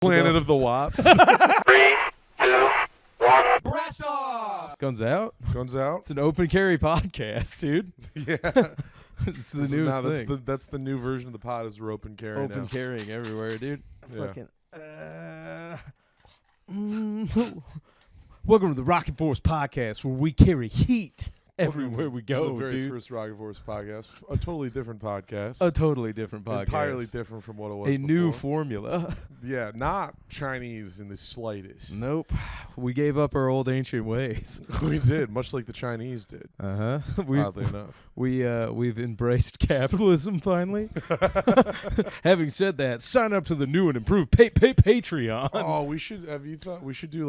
Planet of the Wops. 3, 2, 1. Blast off! Guns out. Guns out. It's an open carry podcast, dude. Yeah. It's the newest thing. That's the new version of the pod is we're open carry Open now. carrying everywhere, dude. Yeah. Welcome to the Rocket Force podcast, where we carry heat everywhere we go, the very dude. first Rocket Force podcast. A totally different podcast. A totally different podcast. Entirely different from what it was A new before. formula. Yeah, not Chinese in the slightest. Nope. We gave up our old ancient ways. We did, much like the Chinese did. Uh-huh. Oddly enough. We've embraced capitalism finally. Having said that, sign up to the new and improved Patreon. Oh, we should. Have you thought we should do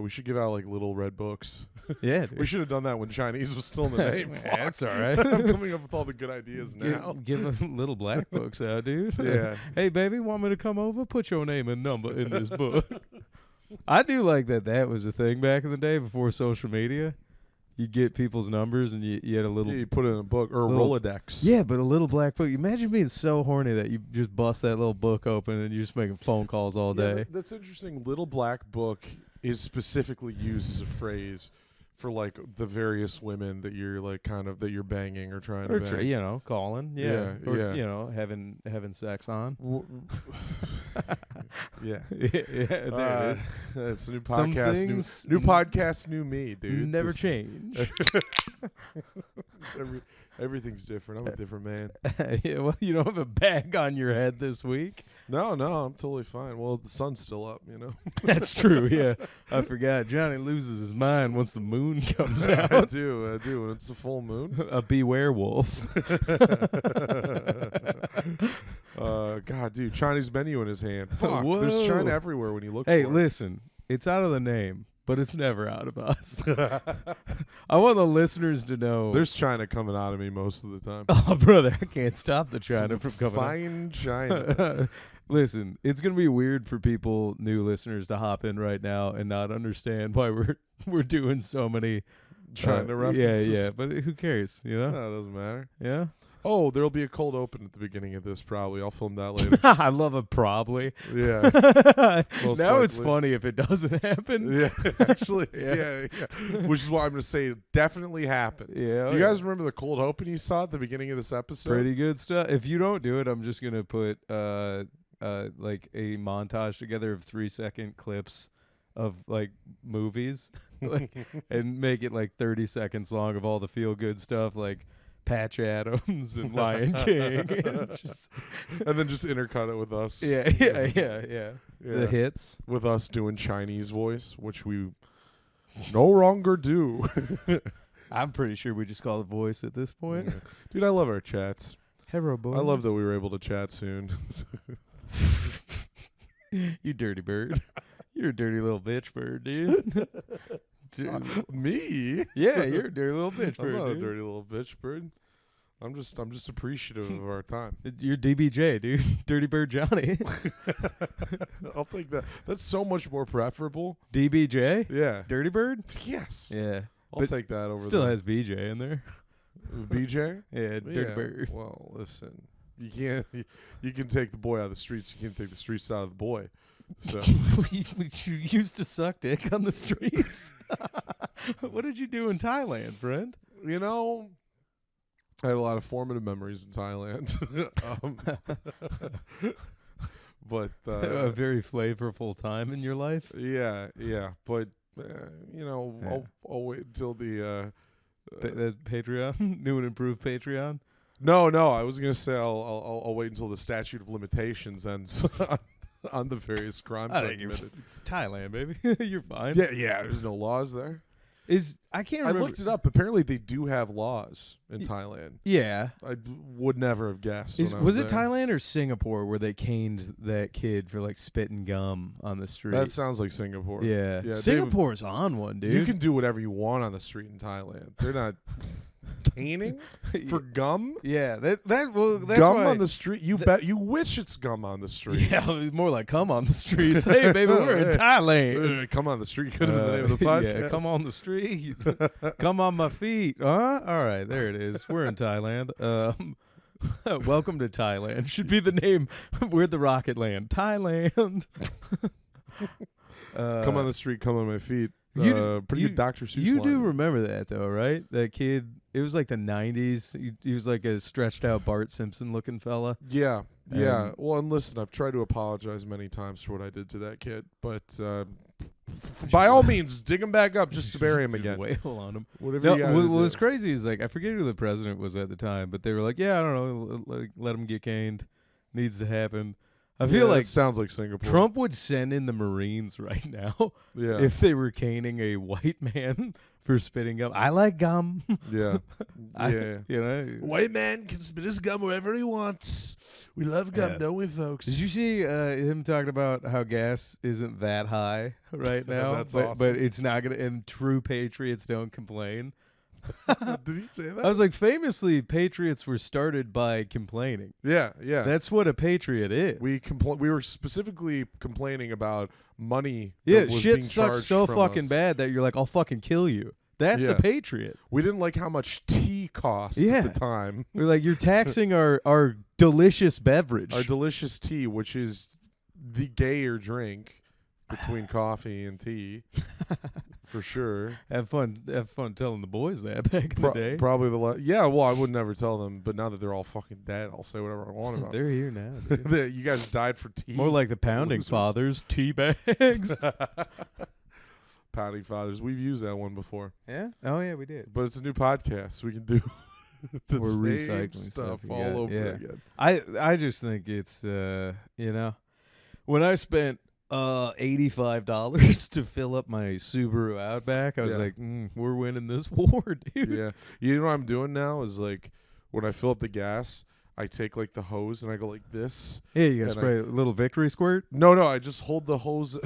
we should give out like little red books? Yeah, dude. We should have done that when Chinese was still in the name. That's all right. I'm coming up with all the good ideas now. Give them little black books out, dude. Yeah. Hey, baby, want me to come over? Put your name and number in this book. I do like that was a thing back in the day before social media. You'd get people's numbers and you had a little... Yeah, you put it in a book or a little, Rolodex. Yeah, but a little black book. Imagine being so horny that you just bust that little book open and you're just making phone calls all day. That's interesting. Little black book is specifically used as a phrase for like the various women that you're like that you're banging or trying to bang. Calling. Yeah. Or, having sex on. Yeah. Yeah, there it is. It's a new Some podcast. things New podcast, new me, dude. Never change. Everything's different. I'm a different man. Yeah, well, you don't have a bag on your head this week. No, I'm totally fine. Well, the sun's still up, you know. That's true, yeah. I forgot. Johnny loses his mind once the moon comes out. I do. When it's a full moon. A beware wolf. God, dude, Chinese menu in his hand. Fuck, Whoa. there's China everywhere when you look Hey, for it. listen. It's out of the name, but it's never out of us. I want the listeners to know. There's China coming out of me most of the time. Oh, brother, I can't stop the China from coming out. Fine China. Listen, it's going to be weird for new listeners to hop in right now and not understand why we're doing so many China references. Yeah, but who cares, you know? No, it doesn't matter. Yeah? Oh, there'll be a cold open at the beginning of this probably. I'll film that later. I love it, probably. Yeah. Now it's funny if it doesn't happen. Yeah, actually. Yeah. Yeah. Which is why I'm going to say it definitely happened. Yeah. You guys remember the cold open you saw at the beginning of this episode? Pretty good stuff. If you don't do it, I'm just going to put like a montage together of 3-second clips of like movies and make it like 30 seconds long of all the feel good stuff like Patch Adams and Lion King and then just intercut it with us. Yeah. The hits with us doing Chinese voice, which we no longer do. I'm pretty sure we just call it voice at this point. Yeah. Dude, I love our chats. Hello, boys. I love that we were able to chat soon. You dirty bird. You're a dirty little bitch bird, dude. Me? Yeah, you're a dirty little bitch bird. I'm not dude. a dirty little bitch bird. I'm just appreciative of our time. You're DBJ, dude. Dirty Bird Johnny. I'll take that. That's so much more preferable. DBJ? Yeah. Dirty Bird? Yes. Yeah. I'll take that over. Still has BJ in there. BJ? Yeah, Dirty Bird. Well, listen. You can take the boy out of the streets. You can't take the streets out of the boy. So You used to suck dick on the streets. What did you do in Thailand, friend? You know, I had a lot of formative memories in Thailand. But A very flavorful time in your life. yeah. But I'll wait until the The Patreon, new and improved Patreon. No, I was gonna say I'll wait until the statute of limitations ends on the various crimes I've committed. It's Thailand, baby. You're fine. Yeah. There's no laws there. I can't remember. I looked it up. Apparently, they do have laws in Thailand. Yeah. I would never have guessed. Was it Thailand or Singapore where they caned that kid for like spitting gum on the street? That sounds like Singapore. Yeah. Singapore's on one, dude. You can do whatever you want on the street in Thailand. They're not caning for gum. Yeah, that's gum why on the street. You bet. You wish it's gum on the street. Yeah, more like come on the streets. Hey, baby, we're in Thailand. Come on the street. Could have been the name of the podcast. Yeah, come on the street. Come on my feet. All right, there it is. We're in Thailand. Welcome to Thailand should be the name. Where'd the rocket land? Thailand. Come on the street, come on my feet. Pretty good Dr. Seuss You line. do remember that, though, right? That kid, it was like the 90s. He was like a stretched out Bart Simpson looking fella. Yeah. Yeah. Well, and listen, I've tried to apologize many times for what I did to that kid, but by all means, dig him back up just to bury him again. Wail on him. Whatever No, you gotta do. what's crazy is, like, I forget who the president was at the time, but they were like, yeah, I don't know, let him get caned. Needs to happen. I feel like it sounds like Singapore. Trump would send in the Marines right now if they were caning a white man for spitting gum. I like gum. Yeah. You know, White man can spit his gum wherever he wants. We love gum, don't we, folks? Did you see him talking about how gas isn't that high right now? That's but, awesome. But it's not gonna. And true patriots don't complain. Did he say that? I was like, famously, patriots were started by complaining. Yeah. That's what a patriot is. We were specifically complaining about money. Yeah, that was shit being sucks charged so from fucking us. bad that you're like, I'll fucking kill you. That's a patriot. We didn't like how much tea cost Yeah. at the time. We're like, you're taxing our delicious beverage. Our delicious tea, which is the gayer drink between coffee and tea, for sure. Have fun telling the boys that back in the day. Probably yeah. Well, I would never tell them, but now that they're all fucking dead, I'll say whatever I want about them. They're here now. Dude. You guys died for tea. More like the pounding Losers. fathers, tea bags. Pounding fathers. We've used that one before, Yeah. Oh yeah, we did. but it's a new podcast. So we can do the We're same recycling stuff stuff all again, over yeah. again. I just think it's you know, when I spent $85 to fill up my Subaru Outback, I was like, we're winning this war, dude. Yeah. You know what I'm doing now is like when I fill up the gas, I take like the hose and I go like this. Yeah, you gotta And spray a little victory squirt. No, I just hold the hose.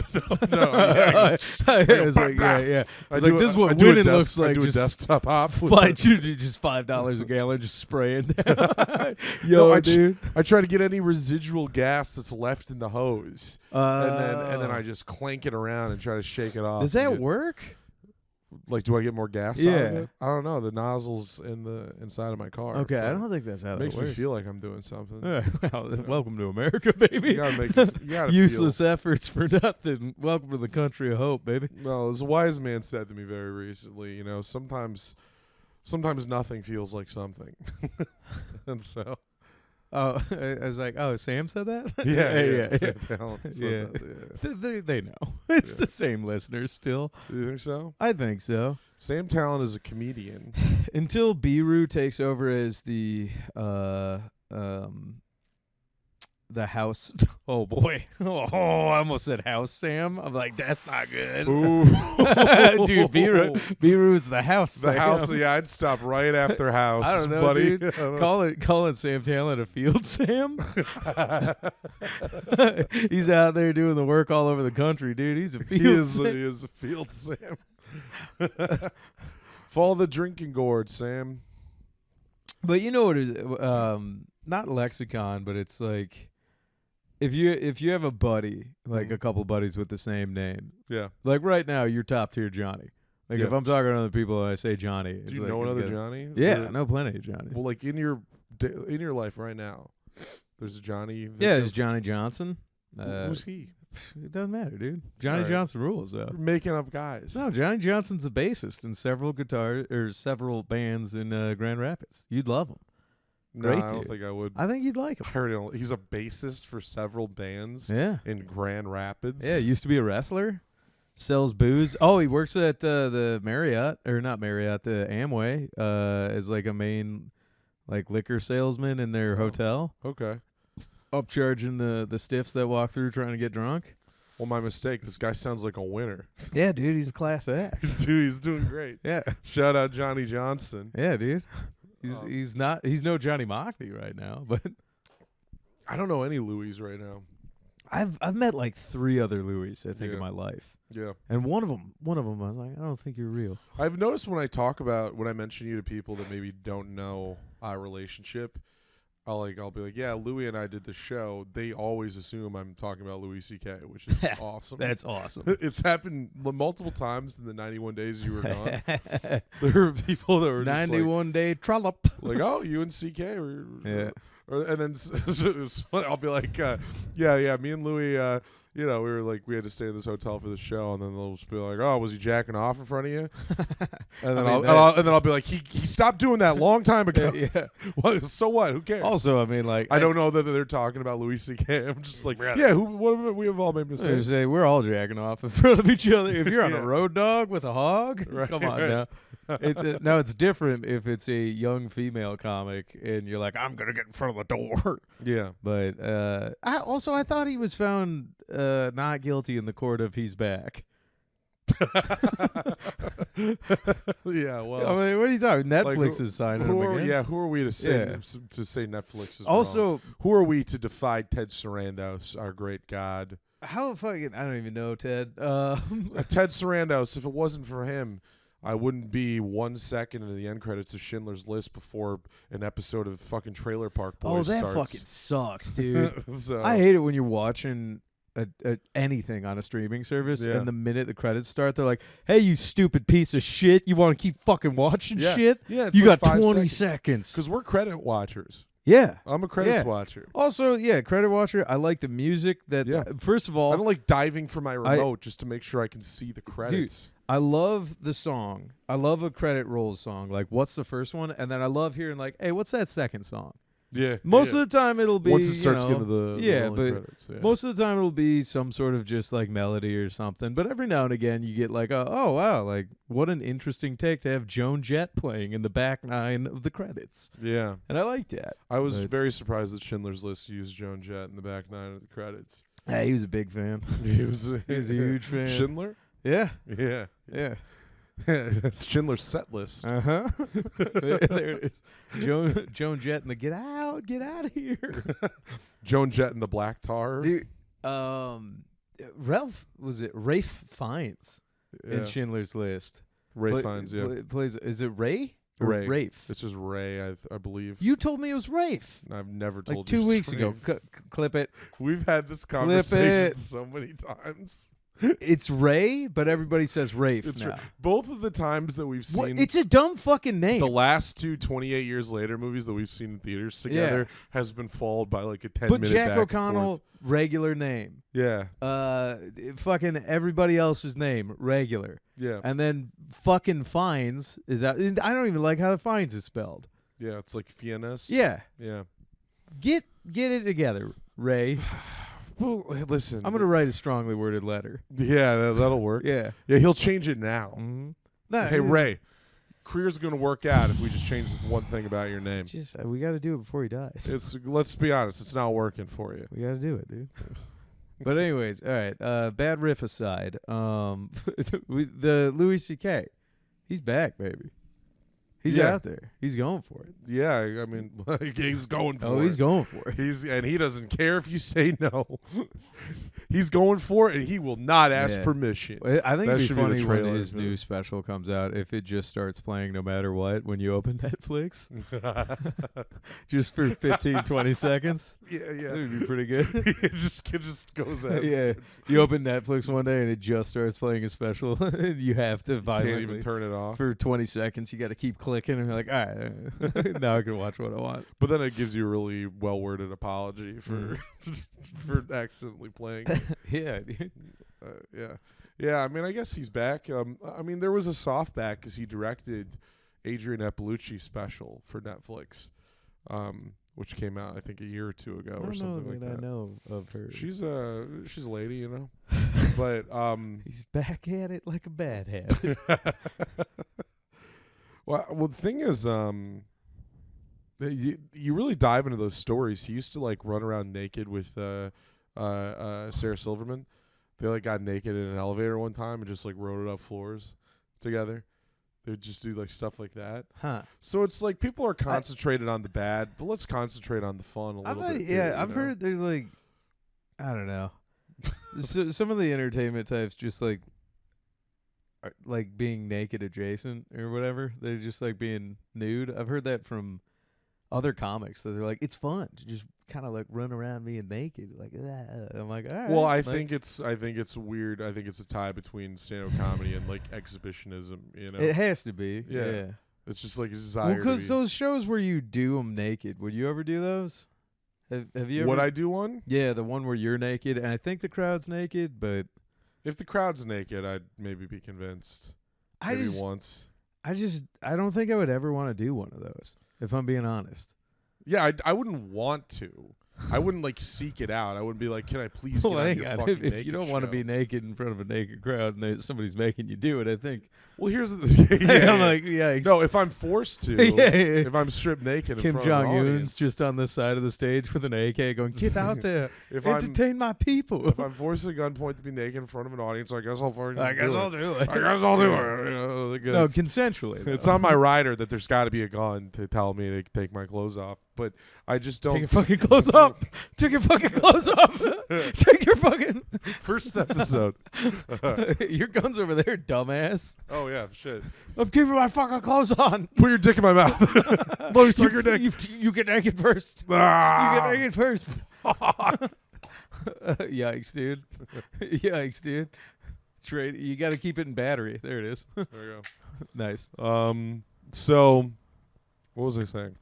Yeah, It's like, yeah. I It's do like, this is what I do a winning desk- looks like. I do a Just desktop op. with fight you to just $5 a gallon, just spraying down. Yo, No, dude. I try to get any residual gas that's left in the hose, and then I just clank it around and try to shake it off. Does and that get- work? Like, do I get more gas out Yeah. of it? I don't know. The nozzle's inside of my car. Okay, I but don't think that's how it that makes works. me feel like I'm doing something. Well, welcome to America, baby. You gotta make it. You gotta Useless efforts for nothing. Welcome to the country of hope, baby. Well, as a wise man said to me very recently, sometimes nothing feels like something, and so Oh, I was like, oh, Sam said that? yeah. yeah. Sam Talent said Yeah. that, They know. It's Yeah. the same listeners still. You think so? I think so. Sam Talent is a comedian. Until Biru takes over as the house. Oh boy. Oh, I almost said house Sam. I'm like, that's not good. Ooh. Dude, Biru's the house. The Sam. house. Yeah, I'd stop right after house. I don't know, buddy. dude. Call it Sam Talent a field Sam. He's out there doing the work all over the country, dude. He's a field Sam. He is a field Sam. Follow the drinking gourd, Sam. But you know what it is? Not lexicon, but it's like if you have a buddy, like a couple buddies with the same name, Yeah. like right now, you're top tier Johnny. Like if Yeah. I'm talking to other people and I say Johnny, it's Do you like, know it's another good. Johnny? Is Yeah, there- I know plenty of Johnnies. Well, like in your life right now, there's a Johnny. Yeah, there's Johnny Johnson. Who's he? It doesn't matter, dude. Johnny Alright. Johnson rules, though. We're making up guys. No, Johnny Johnson's a bassist in several bands in Grand Rapids. You'd love him. No, Great I don't dude. think I would. I think you'd like him. I heard he's a bassist for several bands Yeah. in Grand Rapids. Yeah, used to be a wrestler. Sells booze. Oh, he works at the Marriott, or not Marriott, the Amway, as like a main like liquor salesman in their hotel. Okay. Upcharging the stiffs that walk through trying to get drunk. Well, my mistake. This guy sounds like a winner. Yeah, dude, he's a class act. Dude, he's doing great. Yeah. Shout out Johnny Johnson. Yeah, dude. He's no Johnny Mockney right now, but I don't know any Louis right now. I've met like 3 other Louis, I think, in Yeah. my life. Yeah. And one of them I was like, I don't think you're real. I've noticed when I mention you to people that maybe don't know our relationship, I'll be like, yeah, Louis and I did the show. They always assume I'm talking about Louis C.K., which is awesome. That's awesome. It's happened multiple times in the 91 days you were gone. There were people that were 91 day trollop. like, oh, you and CK, Yeah. and then I'll be like, yeah, me and Louis, we were like, we had to stay in this hotel for the show, and then they'll just be like, oh, was he jacking off in front of you? And then I'll be like, he stopped doing that long time ago. Yeah. What? So what? Who cares? Also, I mean, like, I don't know that they're talking about Louis C.K. I'm just like, Brother. yeah, we have all made mistakes. say we're all jacking off in front of each other. If you're on a road dog with a hog, Right, come on now. Now it's different if it's a young female comic and you're like, I'm gonna get in front of the door. Yeah. But I thought he was found not guilty in the court of he's back. Yeah, well, I mean, what are you talking? Netflix like, is signing him again. Yeah, who are we to say Yeah. Netflix is Also, wrong? Who are we to defy Ted Sarandos, our great god? how fucking I don't even know, Ted. Ted Sarandos, if it wasn't for him, I wouldn't be 1 second into the end credits of Schindler's List before an episode of fucking Trailer Park Boys that starts. fucking sucks, dude. So, I hate it when you're watching anything on a streaming service, Yeah. and the minute the credits start, they're like, "Hey, you stupid piece of shit! You want to keep fucking watching Yeah. shit? Yeah, it's You like got 5 20 seconds. seconds." Because we're credit watchers. Yeah. I'm a credits Yeah. watcher. Also, yeah, credit watcher. I like the music. That Yeah. First of I all, don't like diving for my remote just to make sure I can see the credits. I love the song. I love a credit rolls song. Like, what's the first one? And then I love hearing like, hey, what's that second song? Yeah. Most of the time it'll be once it starts getting to the rolling but credits. Yeah. most of the time it'll be some sort of just like melody or something. But every now and again you get like, oh wow, like what an interesting take to have Joan Jett playing in the back nine of the credits. Yeah. And I like that. I was But- very surprised that Schindler's List used Joan Jett in the back nine of the credits. Hey, he was a big fan. He was He was a huge fan. Schindler? Yeah. Yeah. Yeah. It's Schindler's set list. Uh-huh. there it is. Joan Jett and the get out of here. Joan Jett and the Black Tar. Dude, Rafe Fiennes Yeah. in Schindler's List. Ray Fiennes, yeah. Plays, is it Ray? Or Ray. Rafe. It's just Ray, I believe. You told me it was Rafe. I've never told Like you 2 it's weeks ago. Ray. Clip it. We've had this conversation it. so many times. It's Ray, but everybody says Rafe It's now. both of the times that we've What? seen It's a dumb fucking name. the last two 28 years later movies that we've seen in theaters together has been followed by like a 10-minute But Jack back and O'Connell, forth. regular name. Yeah. Fucking everybody else's name, regular. Yeah. And then fucking Fiennes is out. I don't even like how the Fiennes is spelled. Yeah, it's like Fiennes. Yeah. Yeah. Get it together, Ray. Well, listen. I'm gonna write a strongly worded letter. Yeah, that'll work. Yeah. Yeah, he'll change it now. Mm-hmm. No, Hey, Ray, career's going to work out if we just change this one thing about your name. Just we got to do it before he dies. Let's be honest, it's not working for you. We got to do it, dude. But anyways, all right. Bad riff aside, the Louis C.K. He's back, baby. He's Yeah. out there. He's going for it. Yeah, I mean, like, he's going for it. Oh, he's going for it. And he doesn't care if you say no. He's going for it, and he will not ask Yeah. permission. Well, I think That it'd should be be the funny when trailer his for new it. special comes out if it just starts playing no matter what when you open Netflix. Just for 15, 20 seconds. Yeah, That yeah. would be pretty good. it just goes out. Yeah. You open Netflix one day and it just starts playing a special. You have to Can't violently. even turn it off. For 20 seconds, you got to keep clicking, and you're like, all right, now I can watch what I want. But then it gives you a really well-worded apology for for accidentally playing. Yeah, dude. Yeah. I mean, I guess he's back. I mean, there was a softback because he directed Adrian Eppelucci special for Netflix, which came out I think a year or two ago or something like that. I know of her. She's a lady, you know. But He's back at it like a bad habit. well, the thing is, you really dive into those stories. He used to like run around naked with Sarah Silverman. They like got naked in an elevator one time and just like rode it up floors together. They would just do like stuff like that. Huh. So it's like people are concentrated on the bad, but let's concentrate on the fun a little bit. I've heard there's like, I don't know. So, some of the entertainment types just like being naked adjacent or whatever. They're just like being nude. I've heard that from other comics that they're like, it's fun to just kind of like run around being naked. Like, I'm like, all right. Well, I like, think it's weird. I think it's a tie between stand-up comedy and like exhibitionism. You know, it has to be. Yeah. Yeah. it's just like a desire. Well, to because be- those shows where you do them naked, would you ever do those? Have you ever? Would I do one? Yeah, the one where you're naked, and I think the crowd's naked, but If the crowd's naked, I'd maybe be convinced. I Maybe just, once. I don't think I would ever want to do one of those, if I'm being honest. Yeah, I wouldn't want to. I wouldn't like seek it out. I wouldn't be like, "Can I please get on your fucking naked if you don't want to show?" be naked in front of a naked crowd and somebody's making you do it, I think. Well, here's the yeah, I'm like, yeah. no, if I'm forced to, Yeah. if I'm stripped naked, Kim in front of an Jong Un's audience, just on the side of the stage with an AK, going, "Get out there, if I'm entertain my people." if I'm forced at gunpoint to be naked in front of an audience, I guess I'll fucking I guess do I'll it. do it. I guess I'll do it. You know, like, No, consensually. Though. it's on my rider that there's got to be a gun to tell me to take my clothes off, but I just don't. Take your fucking clothes off. Take your fucking clothes off. Take your fucking. First episode. Your gun's over there, dumbass. Oh yeah, shit. I'm keeping my fucking clothes on. Put your dick in my mouth. Let me suck your dick. You get naked first. Ah! You get naked first. Yikes, dude. Yikes, dude. Trade. You got to keep it in battery. There it is. There you Nice. go. So, what was I saying?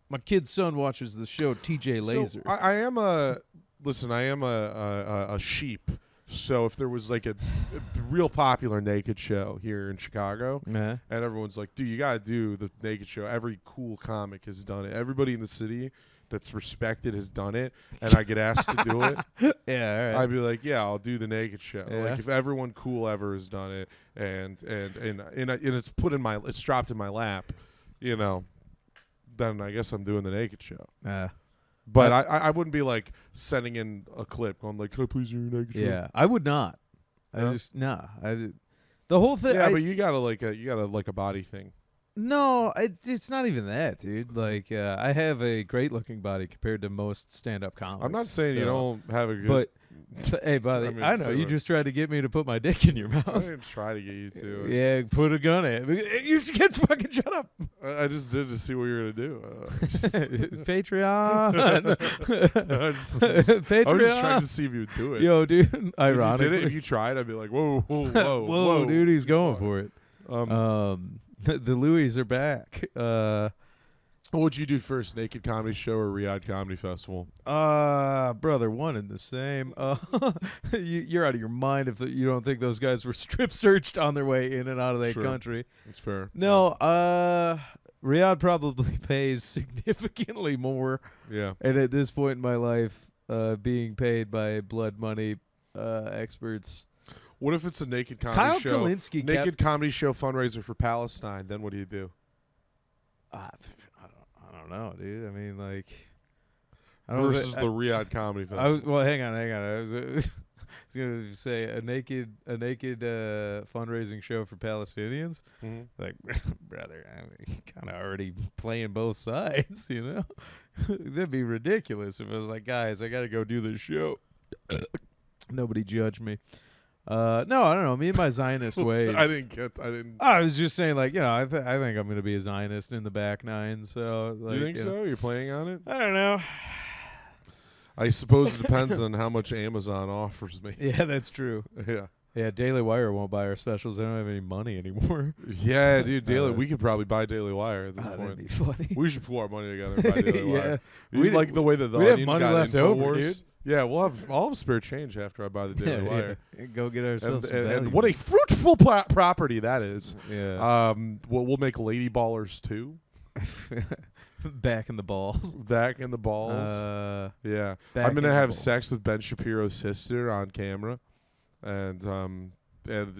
My kid's son watches the show TJ Laser. So I am a listen. I am a sheep. So if there was like a real popular naked show here in Chicago, Nah. and everyone's like, "Dude, you gotta do the naked show." Every cool comic has done it. Everybody in the city that's respected has done it, and I get asked to do it. Yeah, all right. I'd be like, "Yeah, I'll do the naked show." Yeah. Like if everyone cool ever has done it, and it's put in it's dropped in my lap, you know, then I guess I'm doing the naked show. But I wouldn't be like sending in a clip going like, "Can I please do your naked show?" Yeah, I would not. No? The whole thing. Yeah, but you got a body thing. No, it's not even that, dude. Like, I have a great-looking body compared to most stand-up comics. I'm not saying you so- don't have a good. But hey, buddy, I mean, I know so- you just tried to get me to put my dick in your I mouth. didn't try to get you to. Yeah, put a gun at me. You just can't fucking shut up. I just did to see what you were gonna do. Patreon. I was just trying to see if you would do it. Yo, dude. If you Ironically. did it, if you tried, I'd be like, "Whoa, whoa, whoa, Whoa, dude, he's going for it. Um, The Louis are back. what would you do first, naked comedy show or Riyadh Comedy Festival? Brother, one and the same. You're out of your mind if you don't think those guys were strip searched on their way in and out of that Sure. country. That's fair. No, Riyadh probably pays significantly more. Yeah. And at this point in my life, being paid by blood money experts. What if it's a naked comedy Kyle show? Kalinske Naked comedy show fundraiser for Palestine. Then what do you do? I don't know, dude. I mean, like, I don't know Versus the Riyadh Comedy Festival. well, hang on. I was gonna say a naked fundraising show for Palestinians. Mhm. Like, brother, I mean, kind of already playing both sides, you know. That'd be ridiculous if I was like, guys, I got to go do this show. Nobody judge me. No, I don't know. Me and my Zionist ways. I was just saying, like, you know, I think I'm gonna be a Zionist in the back nine. So, like, You think know. so? You're planning on it? I don't know. I suppose it depends on how much Amazon offers me. Yeah, that's true. Yeah. Yeah, Daily Wire won't buy our specials. They don't have any money anymore. Yeah, dude. We could probably buy Daily Wire at this That'd point. be funny. We should pool our money together and buy Daily Wire. Yeah. We like the way that the we'd have Onion money got left over, Infowars. dude. Yeah, I'll have spare change after I buy the Daily Wire. Yeah. Go get ourselves some And what a fruitful property that is. yeah. We'll make Lady Ballers too. Back in the balls. Back in the balls. Yeah. back I'm in gonna the have balls. sex with Ben Shapiro's sister on camera, and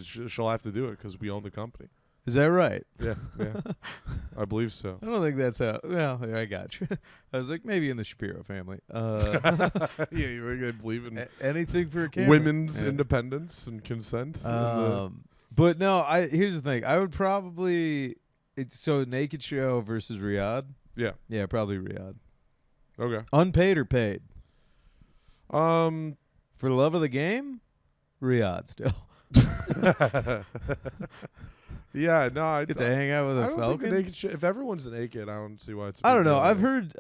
she'll have to do it because we own the company. Is that right? Yeah, yeah. I believe so. I don't think that's how. Well, I got you. I was like, maybe in the Shapiro family. Yeah, you really believe in Anything for a camera. women's Yeah. independence and consent. But no, here's the thing. I would probably so naked show versus Riyadh. Yeah. Yeah, probably Riyadh. Okay. Unpaid or paid? Um. For the love of the game, Riyadh still. Yeah, no, I Get to hang out with a I don't falcon. think the naked shit. If everyone's naked, I don't see why it's. I don't know. I've heard.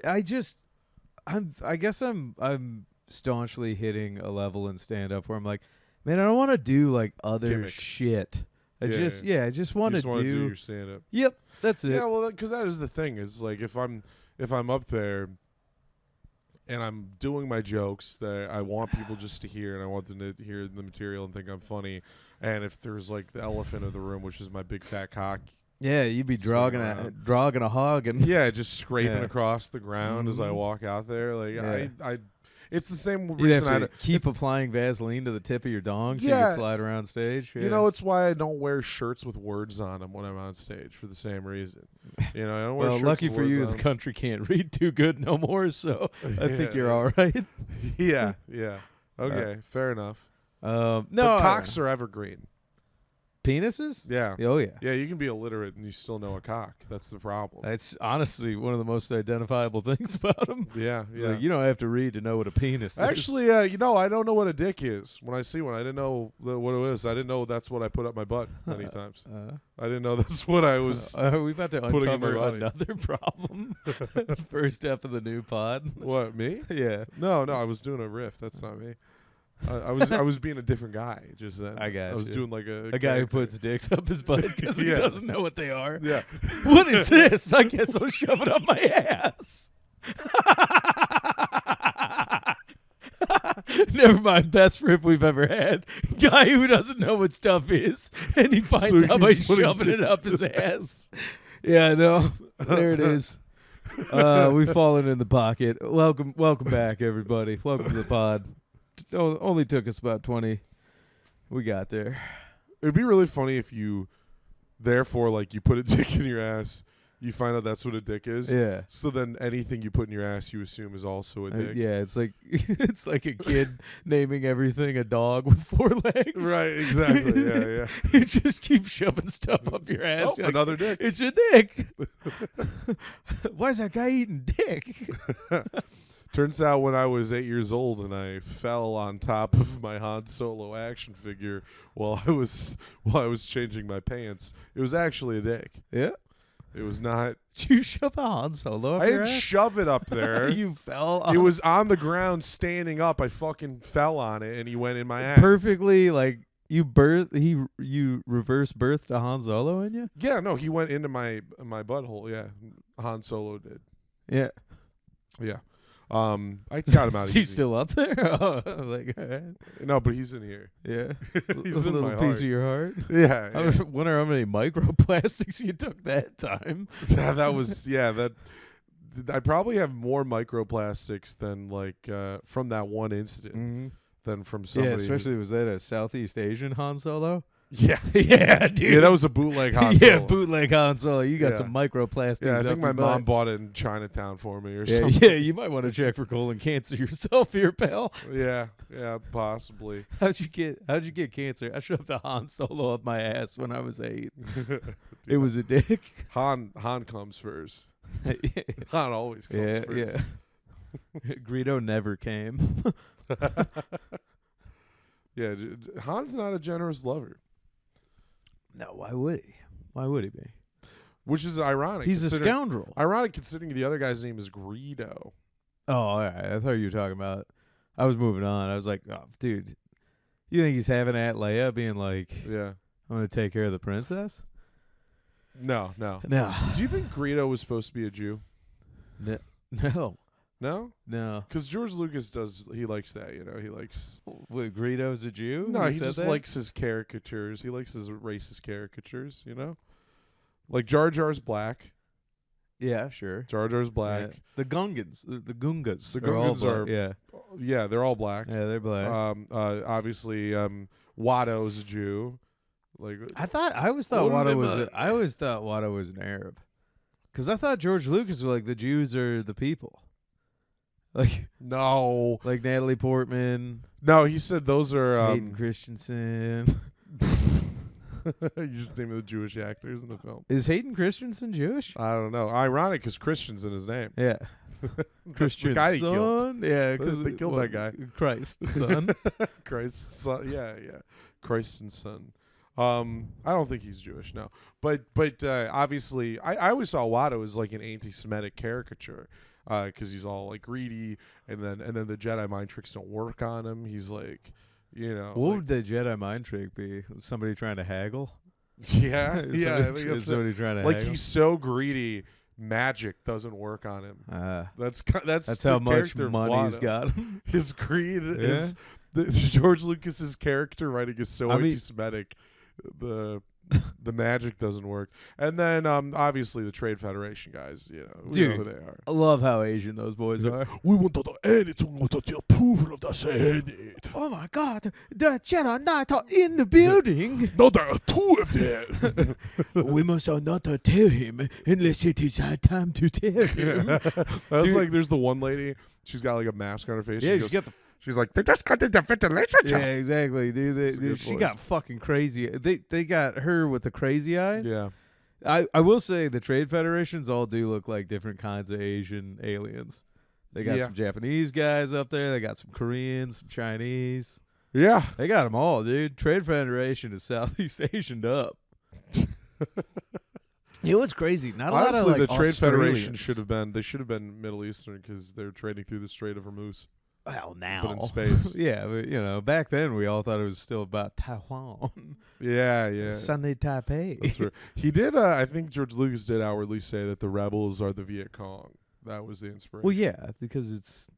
I guess I'm staunchly hitting a level in stand up where I'm like, man, I don't want to do like other Gimmicks. shit. I Yeah, just yeah. I just want You to just wanna do do. your stand up. Yep, that's it. Yeah, well, because that is the thing. Is like if I'm up there and I'm doing my jokes that I want people just to hear, and I want them to hear the material and think I'm funny. And if there's like the elephant of the room, which is my big fat cock, Yeah, you'd be Swing drogging a hog and yeah, just scraping Yeah. across the ground as I Mhm. walk out there. Like Yeah. I it's the same you'd reason have I to keep it's- applying Vaseline to the tip of your dong so you Yeah. can slide around stage. You know, it's why I don't wear shirts with words on them when I'm on stage for the same reason. You know, I don't wear well, shirts lucky with for words you, on the 'em. country can't read too good no more, so I think Yeah, you're yeah. all right. Yeah, yeah. Okay, fair enough. No, But cocks are evergreen. penises. Yeah. Oh yeah. Yeah, you can be illiterate and you still know a cock. That's the problem. That's honestly one of the most identifiable things about them. Yeah, yeah. Like, you don't have to read to know what a penis is. Actually, you know, I don't know what a dick is. When I see one, I didn't know what it was. I didn't know that's what I put up my butt many times. I didn't know that's what I was. we're about to putting in my uncover body. another problem. First step of the new pod. What, me? Yeah. No, I was doing a riff. That's not me. I was being a different guy just then. I got I was you. doing like a A guy who character. puts dicks up his butt because he Yeah. doesn't know what they are. Yeah. What is this? I guess I'll shove it up my ass. Never mind, best riff we've ever had. Guy who doesn't know what stuff is, and he finds he out by keeps putting shoving it dicks up his ass. Yeah, no, there it is. We've fallen in the pocket. Welcome back, everybody. Welcome to the pod. Only took us about 20. We got there. It'd be really funny if you, therefore, like you put a dick in your ass, you find out that's what a dick is. Yeah. So then anything you put in your ass, you assume is also a dick. Yeah, it's like it's like a kid naming everything a dog with 4 legs. Right. Exactly. Yeah. Yeah. You just keep shoving stuff up your ass. Oh, You're like, another dick. it's a dick. Why is that guy eating dick? Turns out when I was 8 years old and I fell on top of my Han Solo action figure while I was changing my pants, it was actually a dick. Yeah. It was not. Did you shove a Han Solo up I your didn't ass? shove it up there. You fell on It was on the ground standing up. I fucking fell on it and he went in my ass. perfectly like you reverse birthed a Han Solo in you? Yeah, no, he went into my butthole. Yeah, Han Solo did. Yeah. Yeah. I got him out. Is he still up there? Oh, like, all right. No, but he's in here. Yeah. He's a in little my piece heart. of your heart. Yeah, I yeah. wonder how many microplastics you took that time. That was that. I probably have more microplastics than like from that one incident than from somebody. Yeah, especially was that a Southeast Asian Han Solo? Yeah, Yeah, dude. yeah. That was a bootleg Han yeah, Solo. bootleg Han Solo. You got Yeah. some microplastics. Yeah, I up think my your mom butt. bought it in Chinatown for me or Yeah, something. yeah, you might want to check for colon cancer yourself here, pal. Yeah, possibly. How'd you get cancer? I shoved a Han Solo up my ass when I was 8. It was a dick. Han comes first. Han always comes yeah, first. yeah. Greedo never came. Yeah, Han's not a generous lover, No, why would he? Why would he be? which is ironic. He's a considering- scoundrel. Ironic considering the other guy's name is Greedo. Oh, all right. I thought you were talking about. I was moving on. I was like, oh, dude, you think he's having Aunt Leia being like, Yeah. I'm going to take care of the princess? No. No. Do you think Greedo was supposed to be a Jew? No. No? No. Because George Lucas he likes that, He likes. Wait, Greedo's a Jew? No, he said just that? likes his caricatures. He likes his racist caricatures, Like Jar Jar's black. Yeah, sure. Jar Jar's black. Yeah. The Gungans. The Gungas. The are all Gungans black. are- Yeah. Yeah, they're all black. Yeah, they're black. Obviously, Watto's a Jew. Like I always thought What Watto am was. I? I always thought Watto was an Arab, because I thought George Lucas was like the Jews are the people, like no, Natalie Portman, he said those are. Hayden Christensen. You just named the Jewish actors in the film. Is Hayden Christensen Jewish? I don't know. Ironic because Christian's in his name. Yeah, Christian, the guy he killed. son? Yeah, because They killed that guy. Christ's son. Christ's son. Yeah. Christ's son. I don't think he's Jewish, no. But obviously, I always saw Watto as like an anti-Semitic caricature, because he's all like greedy, and then the Jedi mind tricks don't work on him. He's like, What like, would the Jedi mind trick be? Somebody trying to haggle? yeah, yeah. I think Is that's somebody trying to like haggle? he's so greedy, magic doesn't work on him. That's That's the how much character of money he's Watto. got. His greed is George Lucas's character writing is so I mean- anti-Semitic. The magic doesn't work, and then obviously the Trade Federation guys. We know who they are. I love how Asian those boys are. We want the anything without the approval of the Senate. Oh my God, the Jedi Knight are in the building. No, there are two of them. We must not tell him unless it is our time to tell him. That's like there's the one lady. She's got like a mask on her face. Yeah, she goes, she's like, they just cut the ventilation. Yeah, exactly, dude. That's a good She voice. got fucking crazy. They got her with the crazy eyes. Yeah. I will say the Trade Federations all do look like different kinds of Asian aliens. They got Yeah. some Japanese guys up there. They got some Koreans, some Chinese. Yeah. They got them all, dude. Trade Federation is Southeast Asianed up. You know what's crazy? Not a Honestly, lot of like the Trade Federation Australians. they should have been Middle Eastern because they're trading through the Strait of Hormuz, Well, now. but in space. Yeah, but back then we all thought it was still about Taiwan. Yeah. Sunday Taipei. That's right. He did. I think George Lucas did outwardly say that the rebels are the Viet Cong. That was the inspiration. Well, yeah, because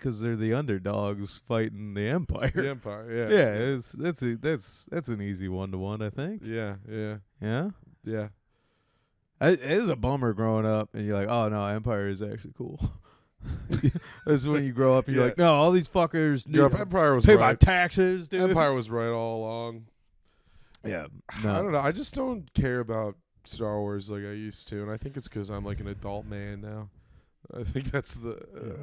they're the underdogs fighting the Empire. The Empire. Yeah. Yeah, that's an easy 1-to-1, I think. Yeah. Yeah, Yeah. it is a bummer growing up, and you're like, oh no, Empire is actually cool. That's when you grow up, and you're Yeah. like, no, all these fuckers need Europe Empire was pay my right. taxes, dude. Empire was right all along. Yeah, I don't know. I just don't care about Star Wars like I used to, and I think it's because I'm like an adult man now. I think that's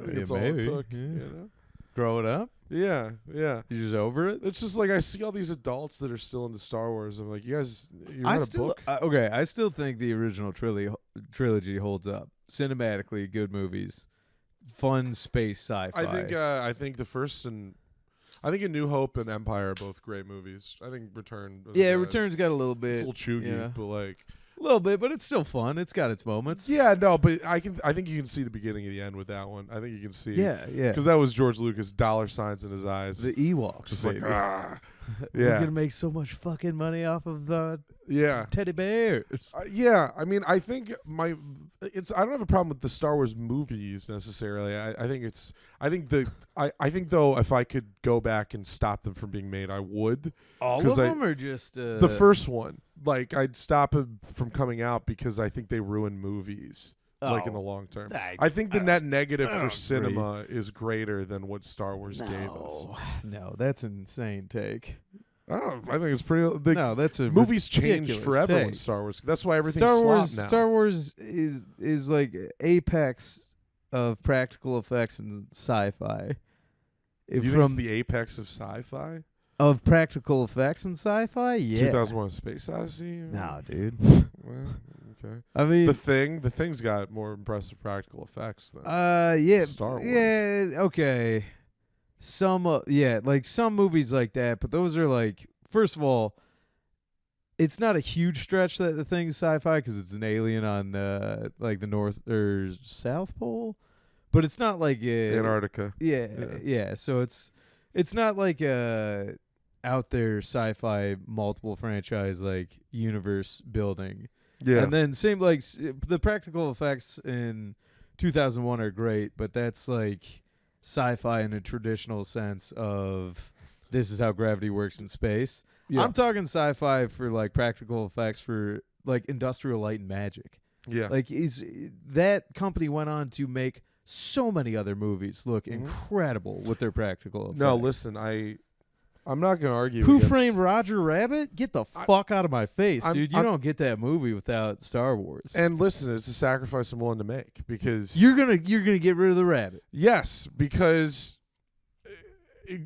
it's all maybe, it took. yeah. Growing up, Yeah. you just over it. It's just like I see all these adults that are still into Star Wars. I'm like, you guys, you I read a still book? I still think the original trilogy holds up. Cinematically, good movies, fun space sci-fi. I think the first and I think A New Hope and Empire are both great movies. I think Return. Return's got a little bit, It's a little chuggy, yeah. but like. a little bit, but it's still fun. It's got its moments. Yeah, no, but I think you can see the beginning and the end with that one. I think you can see. Yeah. Because that was George Lucas, dollar signs in his eyes. The Ewoks, Just baby. like, ah. We're Yeah. gonna make so much fucking money off of Yeah. teddy bears. Yeah, I mean, I think I don't have a problem with the Star Wars movies necessarily. I think though, if I could go back and stop them from being made, I would. All 'Cause of them are just The first one, like, I'd stop it from coming out because I think they ruin movies, like in the long term. I think the net negative for cinema is greater than what Star Wars gave us. No, that's an insane take. I don't know. I think it's pretty. No, that's a movies change ridiculous forever take. with Star Wars. That's why everything's Star slop Wars. now. Star Wars is like apex of practical effects and sci-fi. You think it's the apex of sci-fi? Of practical effects and sci-fi, yeah. 2001: A Space Odyssey. No, dude. Well, okay. I mean, The Thing's got more impressive practical effects than. yeah, Star Wars. Yeah, okay. Some, like some movies like that, but those are like, first of all, it's not a huge stretch that the thing's sci-fi because it's an alien on like the North or South Pole, but it's not like Antarctica. Yeah. So it's not like a out there sci-fi multiple franchise like universe building. Yeah. And then same like the practical effects in 2001 are great, but that's like sci-fi in a traditional sense of this is how gravity works in space. Yeah. I'm talking sci-fi for like practical effects for like Industrial Light and Magic. Yeah. Like that company went on to make so many other movies look Mhm. incredible with their practical effects. No, listen, I'm not gonna argue. Who against- Framed Roger Rabbit? Get the fuck out of my face, I'm- dude. You don't get that movie without Star Wars. And listen, it's a sacrifice I'm willing to make because You're gonna get rid of the rabbit. yes, because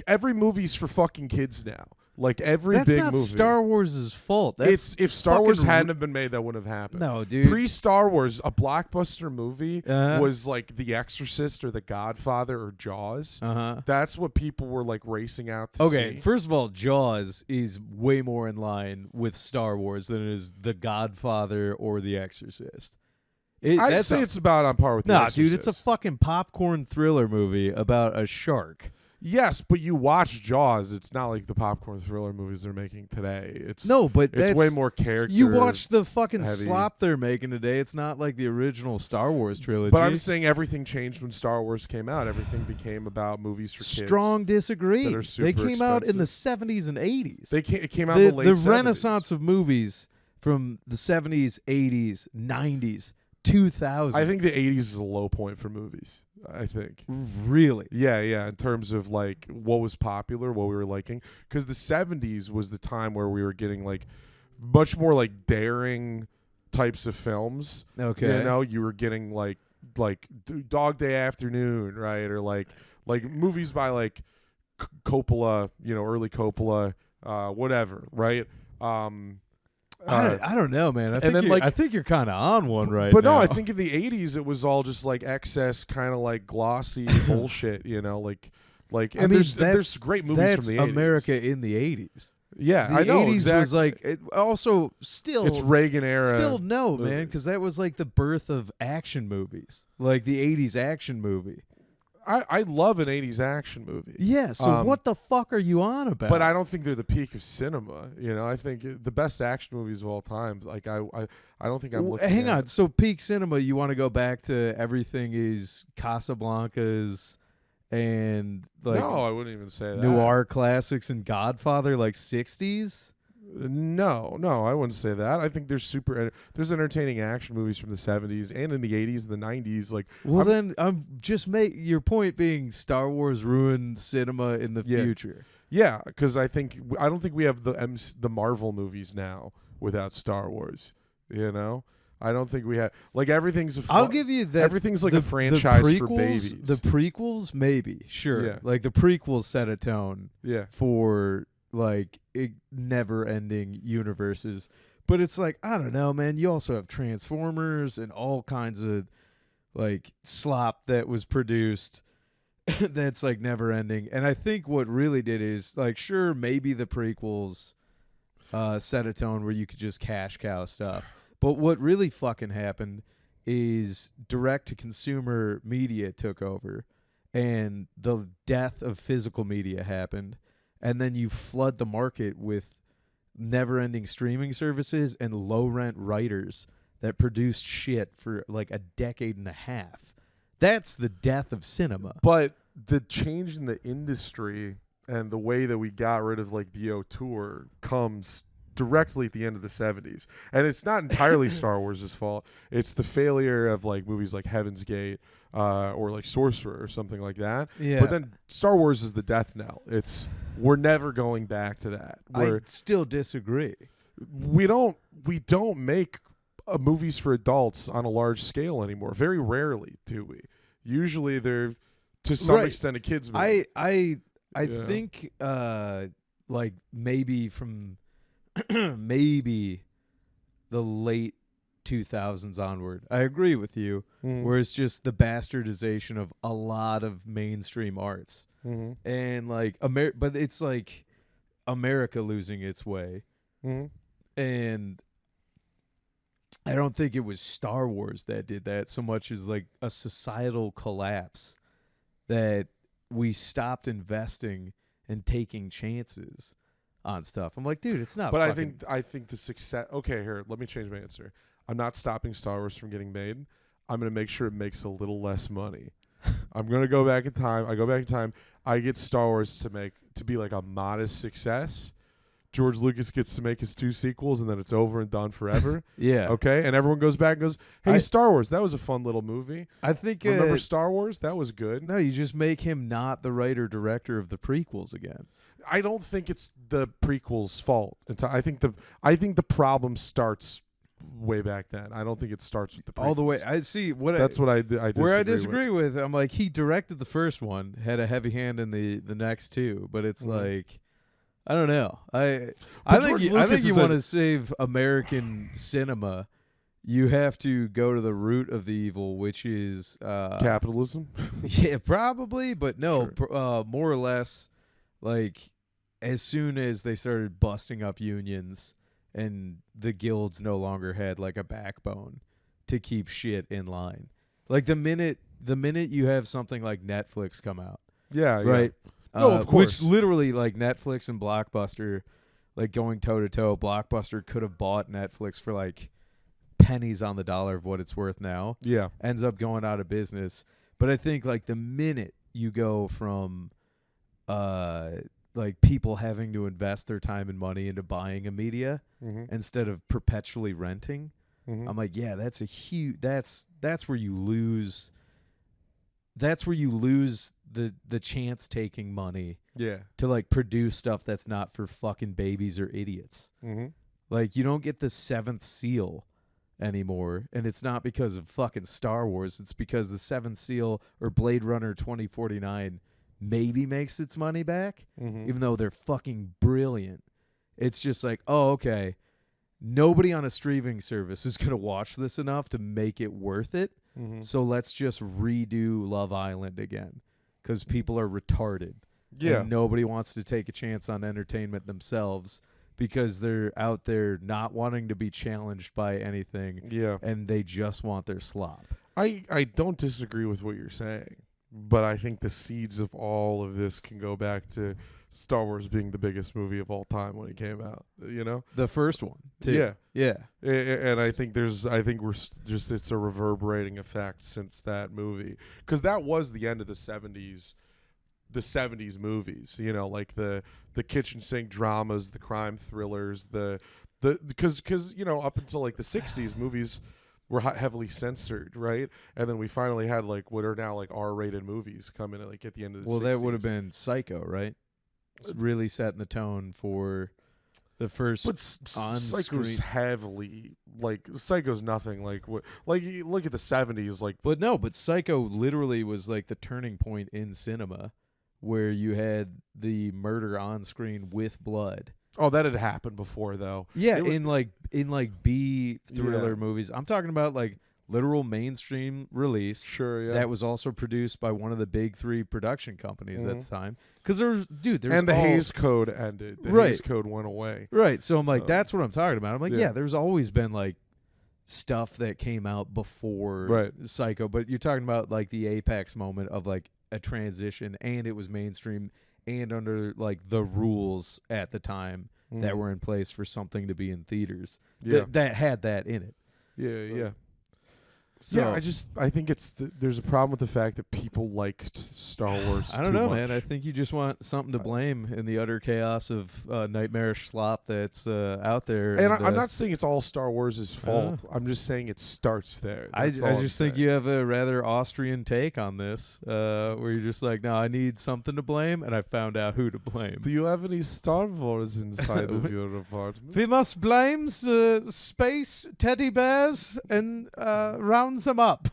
every movie's for fucking kids now. Like every That's big not movie. Star Wars' fault. That's If Star Wars fucking hadn't have been made, that wouldn't have happened. No, dude. Pre-Star Wars, a blockbuster movie Uh-huh. was like The Exorcist or The Godfather or Jaws. Uh-huh. That's what people were like racing out to Okay, see. first of all, Jaws is way more in line with Star Wars than it is The Godfather or The Exorcist. I'd say it's about on par with The Exorcist. dude, it's a fucking popcorn thriller movie about a shark. Yes, but you watch Jaws. It's not like the popcorn thriller movies they're making today. It's But it's that's way more character. You watch the fucking heavy. slop they're making today. It's not like the original Star Wars trilogy. But I'm saying everything changed when Star Wars came out. Everything became about movies for kids. Strong disagree. that are super They came out in the expensive. 70s and 80s. It came out in the late 70s. renaissance of movies from the 70s, 80s, 90s, 2000s. I think the 80s is a low point for movies. I think. Really? Yeah, in terms of like what was popular, what we were liking, because the 70s was the time where we were getting like much more like daring types of films. Okay. You know, you were getting like Dog Day Afternoon, right? Or like movies by like Coppola, early Coppola, whatever, right? I don't know, man. I think you're kind of on one right but now. no, I think in the 80s it was all just like excess kind of like glossy bullshit, and there's great movies that's from the 80s. America in the 80s. Yeah, The I know 80s exactly. was like also still it's Reagan era. Still no, movie. man, because that was like the birth of action movies, like the 80s action movie. I love an 80s action movie. Yeah, so what the fuck are you on about? But I don't think they're the peak of cinema. I think the best action movies of all time. Like I don't think I'm looking. Hang at on. So peak cinema, you want to go back to everything is Casablancas and like no, I wouldn't even say that. noir classics and Godfather, like 60s? No, I wouldn't say that. I think there's entertaining action movies from the 70s and in the 80s and the 90s. Like, then I'm just your point being Star Wars ruined cinema in the future. Yeah, because I don't think we have the Marvel movies now without Star Wars. I don't think we have everything's. I'll give you that. Everything's like a franchise for babies. The prequels, maybe, sure. Yeah. Like the prequels set a tone. Yeah. For like never-ending universes, but it's like I don't know, man. You also have Transformers and all kinds of like slop that was produced that's like never-ending. And I think what really did is like, sure, maybe the prequels set a tone where you could just cash cow stuff, but what really fucking happened is direct-to-consumer media took over, and the death of physical media happened. And then you flood the market with never-ending streaming services and low-rent writers that produced shit for like a decade and a half. That's the death of cinema. But the change in the industry and the way that we got rid of like the auteur comes directly at the end of the 70s. And it's not entirely Star Wars' fault. It's the failure of like movies like Heaven's Gate or like Sorcerer or something like that. Yeah. But then Star Wars is the death knell. We're never going back to that. I still disagree. We don't make movies for adults on a large scale anymore. Very rarely do we. Usually they're to some extent a kids movie. I think like maybe from maybe the late 2000s onward. I agree with you. Where it's just the bastardization of a lot of mainstream arts. And like but it's like America losing its way. And I don't think it was Star Wars that did that so much as like a societal collapse that we stopped investing and taking chances on stuff. I'm like, dude, it's not. But I think the success. Okay, here, let me change my answer. I'm not stopping Star Wars from getting made. I'm going to make sure it makes a little less money. I'm going to go back in time. I go back in time. I get Star Wars to be like a modest success. George Lucas gets to make his 2 sequels, and then it's over and done forever. Yeah. Okay? And everyone goes back and goes, hey, Star Wars, that was a fun little movie. I think Remember Star Wars? That was good. No, you just make him not the writer-director of the prequels again. I don't think it's the prequel's fault. I think the problem starts way back then. I don't think it starts with the prequels. All the way. I see what that's what I disagree where I disagree with. I'm like, he directed the first one, had a heavy hand in the next 2, but it's like I don't know. I But think George you, I Lucas think you is want a- to save American cinema. You have to go to the root of the evil, which is Capitalism. yeah, probably, but no, Sure. more or less, like as soon as they started busting up unions and the guilds no longer had like a backbone to keep shit in line. Like the minute you have something like Netflix come out, Yeah. right? No, of course. Which literally like Netflix and Blockbuster, like going toe to toe, Blockbuster could have bought Netflix for like pennies on the dollar of what it's worth now. Yeah. Ends up going out of business. But I think like the minute you go from like people having to invest their time and money into buying a media Mm-hmm. instead of perpetually renting, Mm-hmm. I'm like, yeah, that's a huge that's where you lose the chance taking money Yeah. to like produce stuff that's not for fucking babies or idiots. Mm-hmm. Like you don't get the seventh seal anymore, and it's not because of fucking Star Wars. It's because the seventh seal or Blade Runner 2049 maybe makes its money back, Mm-hmm. even though they're fucking brilliant. It's just like, oh, okay, nobody on a streaming service is gonna watch this enough to make it worth it. Mm-hmm. So let's just redo Love Island again because people are retarded. Yeah. And nobody wants to take a chance on entertainment themselves because they're out there not wanting to be challenged by anything Yeah. and they just want their slop. I don't disagree with what you're saying, but I think the seeds of all of this can go back to Star Wars being the biggest movie of all time when it came out. You know? The first one, too. Yeah. Yeah. And I think just it's a reverberating effect since that movie, because that was the end of the 70s movies, you know, like the kitchen sink dramas, the crime thrillers, because you know, up until like the 60s movies were heavily censored, right? And then we finally had like what are now like R-rated movies come in like at the end of the 60s. Well, that would have been Psycho, right? It's really setting the tone for the first But on-screen. Psycho's heavily like Psycho's nothing like what, like you look at the 70s, like But Psycho literally was like the turning point in cinema where you had the murder on screen with blood. oh, that had happened before though. Yeah, It was- in like B thriller Yeah. movies. I'm talking about like literal mainstream release. Sure, yeah. That was also produced by one of the big three production companies at Mhm. the time. Because there's and the all- Hays Code ended. The Right. Hays Code went away. Right. So I'm like, Um, that's what I'm talking about. I'm like, yeah. yeah, there's always been like stuff that came out before Right. Psycho, but you're talking about like the apex moment of like a transition, and it was mainstream and under like the rules at the time that Mhm. were in place for something to be in theaters Yeah. that had that in it. Yeah. So, Yeah, I think there's a problem with the fact that people liked Star Wars. I don't too know, much. man. I think you just want something to blame in the utter chaos of nightmarish slop that's out there. And I'm not saying it's all Star Wars' fault. Uh, I'm just saying it starts there. I That's all I'm just think saying. you have a rather Austrian take on this, where you're just like, no, I need something to blame, and I found out who to blame. Do you have any Star Wars inside of your apartment? We must blame the space teddy bears and round them up.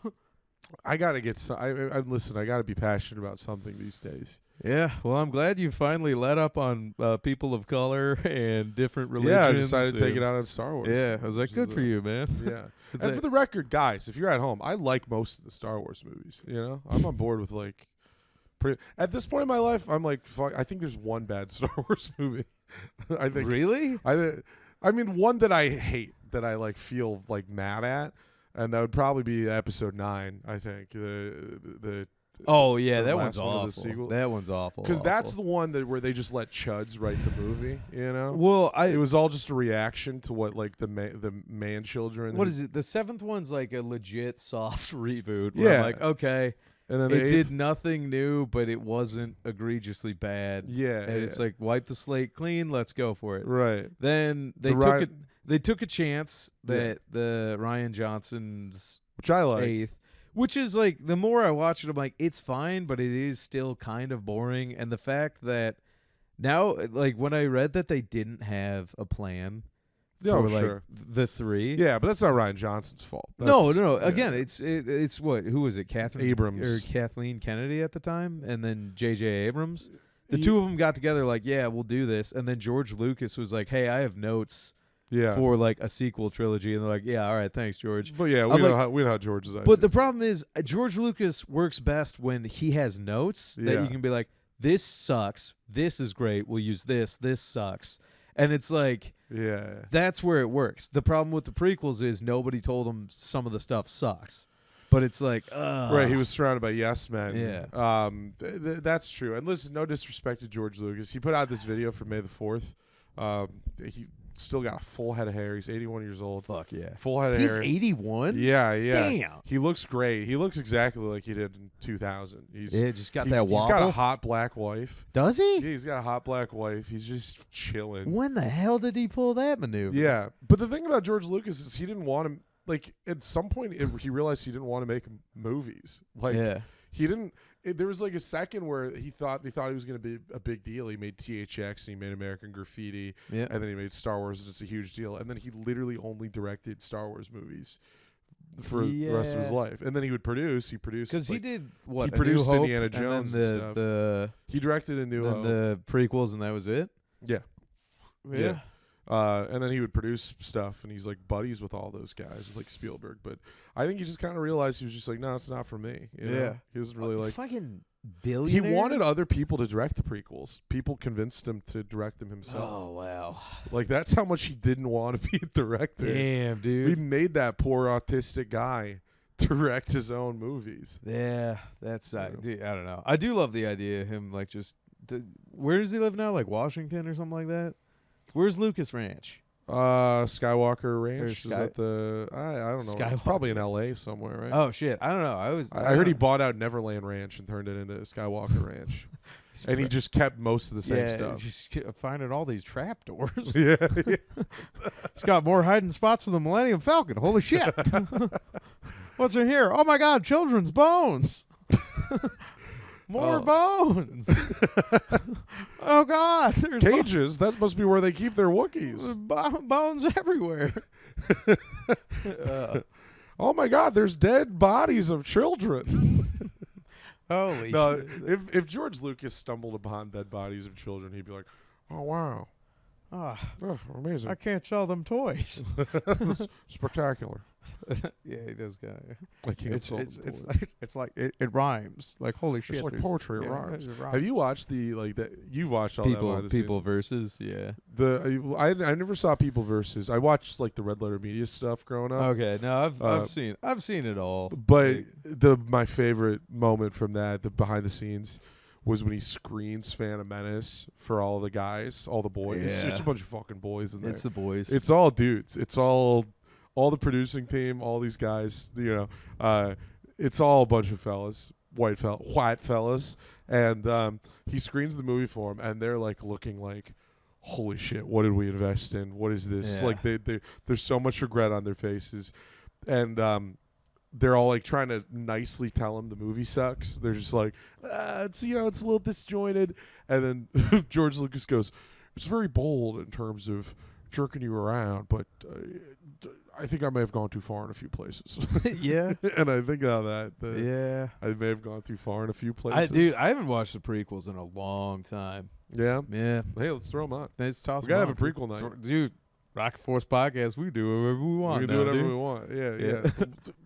I gotta get. I listen. I gotta be passionate about something these days. Yeah, well, I'm glad you finally let up on people of color and different religions. Yeah, I decided to take and- it out on Star Wars. Yeah, I was like, Which good is, for you, man. Yeah. It's And a- for the record, guys, if you're at home, I like most of the Star Wars movies. You know, I'm on board with like. At this point in my life, I'm like, fuck, I think there's one bad Star Wars movie. I think. Really? I mean, one that I hate, that I like feel like mad at, and that would probably be Episode 9. I think the Oh yeah, the that one's last one of the awful. sequel. That one's awful. because that's awful. the one that where they just let chuds write the movie. You know. Well, It was all just a reaction to what like the man children. What is it? The seventh one's like a legit soft reboot. Where I'm Yeah. like, okay, And then it the did eighth- nothing new, but it wasn't egregiously bad. Yeah, And it's like wipe the slate clean. Let's go for it. right. Then they The took Ry- it. They took a chance Yeah. that the Ryan Johnson's Which I like. eighth, which is like the more I watch it, I'm like, it's fine, but it is still kind of boring. And the fact that now, like when I read that they didn't have a plan Oh, for like sure. the three. Yeah, but that's not Ryan Johnson's fault. No. That's- yeah. Again, it's what? Who was it? Catherine Abrams. or Kathleen Kennedy at the time, and then J.J. Abrams. The two of them got together like, yeah, we'll do this. And then George Lucas was like, hey, I have notes for like a sequel trilogy. And they're like, yeah, all right, thanks, George. But yeah, we know how George is. But the problem is George Lucas works best when he has notes that you can be like, this sucks. This is great. We'll use this. This sucks. And it's like, that's where it works. The problem with the prequels is nobody told him some of the stuff sucks. But it's like, right, he was surrounded by yes men. Yeah. That's true. And listen, no disrespect to George Lucas. He put out this video for May the 4th. He still got a full head of hair. He's 81 years old. Fuck yeah. Full head of hair. He's 81? Yeah. Damn. He looks great. He looks exactly like he did in 2000. Just got that wobble. He's got a hot black wife. Does he? Yeah, he's got a hot black wife. He's just chilling. When the hell did he pull that maneuver? Yeah. But the thing about George Lucas is he didn't want to, like, at some point he realized he didn't want to make movies. Like, he didn't. There was like a second where they thought he was going to be a big deal. He made THX and he made American Graffiti, and then he made Star Wars, and it's a huge deal. And then he literally only directed Star Wars movies for the rest of his life. And then he would produce. He produced because he did what? He produced New Hope, Indiana Jones and stuff. He directed a New Hope, the prequels, and that was it. Yeah. And then he would produce stuff, and he's like buddies with all those guys, like Spielberg. But I think he just kind of realized he was just like, no, it's not for me. You know? He wasn't really like fucking billionaire. He wanted other people to direct the prequels. People convinced him to direct them himself. Oh wow! Like that's how much he didn't want to be a director. Damn, dude. We made that poor autistic guy direct his own movies. Yeah, that's dude, I don't know. I do love the idea of him like just. Where does he live now? Like Washington or something like that. Where's Lucas Ranch? Skywalker Ranch. Is that I don't know. Skywalker. It's probably in LA somewhere, right? Oh shit. I don't know. I heard he bought out Neverland Ranch and turned it into Skywalker Ranch. And he just kept most of the same stuff. Just finding all these trap doors. Yeah. He's got more hiding spots than the Millennium Falcon. Holy shit. What's in here? Oh my god, children's bones. More bones. Oh god, there's cages. That must be where they keep their Wookiees. Bones everywhere. Oh my god, there's dead bodies of children. Holy shit. If George Lucas stumbled upon dead bodies of children, he'd be like, oh wow. Oh, amazing. I can't sell them toys. Spectacular. Yeah, he does kind of. I can't it's like it rhymes. Like holy shit. It's like poetry. It rhymes. It rhymes. Have you watched you've watched all that People versus? Yeah. I never saw People versus. I watched like the Red Letter Media stuff growing up. Okay, no, I've seen it all. But my favorite moment from that, the behind the scenes, was when he screens Phantom Menace for all the guys, all the boys. Yeah. It's a bunch of fucking boys in there. It's the boys. It's all dudes. It's all the producing team, all these guys. You know, it's all a bunch of fellas, white fellas, and he screens the movie for them, and they're like looking like, holy shit, what did we invest in? What is this? Yeah. Like there's so much regret on their faces, and they're all like trying to nicely tell him the movie sucks. They're just like, it's it's a little disjointed. And then George Lucas goes, it's very bold in terms of jerking you around, but I think I may have gone too far in a few places. Yeah. And I think of that. Yeah. I may have gone too far in a few places. I haven't watched the prequels in a long time. Yeah? Yeah. Hey, let's throw them on. Let's toss we got to have a prequel night. Dude, Rocket Force Podcast, we do whatever we want. We can do whatever we want. Yeah.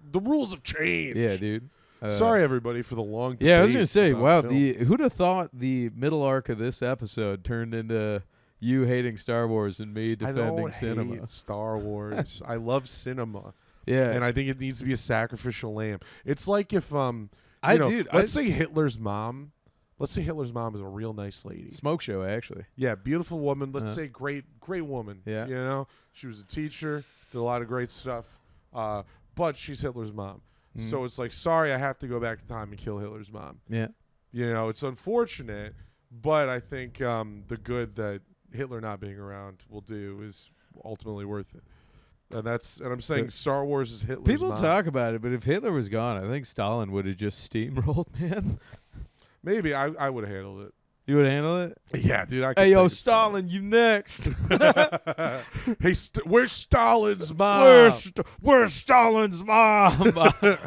The rules have changed. Yeah, dude. Sorry, everybody, for the long debate. Yeah, I was going to say, wow, film. who'd have thought the middle arc of this episode turned into you hating Star Wars and me defending cinema? I hate Star Wars. I love cinema. Yeah. And I think it needs to be a sacrificial lamb. It's like if, let's say Hitler's mom is a real nice lady. Smoke show, actually. Yeah, beautiful woman. Let's say great woman. Yeah. You know, she was a teacher, did a lot of great stuff. But she's Hitler's mom. So it's like, sorry, I have to go back in time and kill Hitler's mom. Yeah. You know, it's unfortunate, but I think the good that Hitler not being around will do is ultimately worth it. And I'm saying Star Wars is Hitler's People mom. talk about it, but if Hitler was gone, I think Stalin would have just steamrolled, man. Maybe I would have handled it. You would handle it? Yeah, dude. I could Hey, yo, take a Stalin, you next. Hey, where's Stalin's mom? Where's Stalin's mom?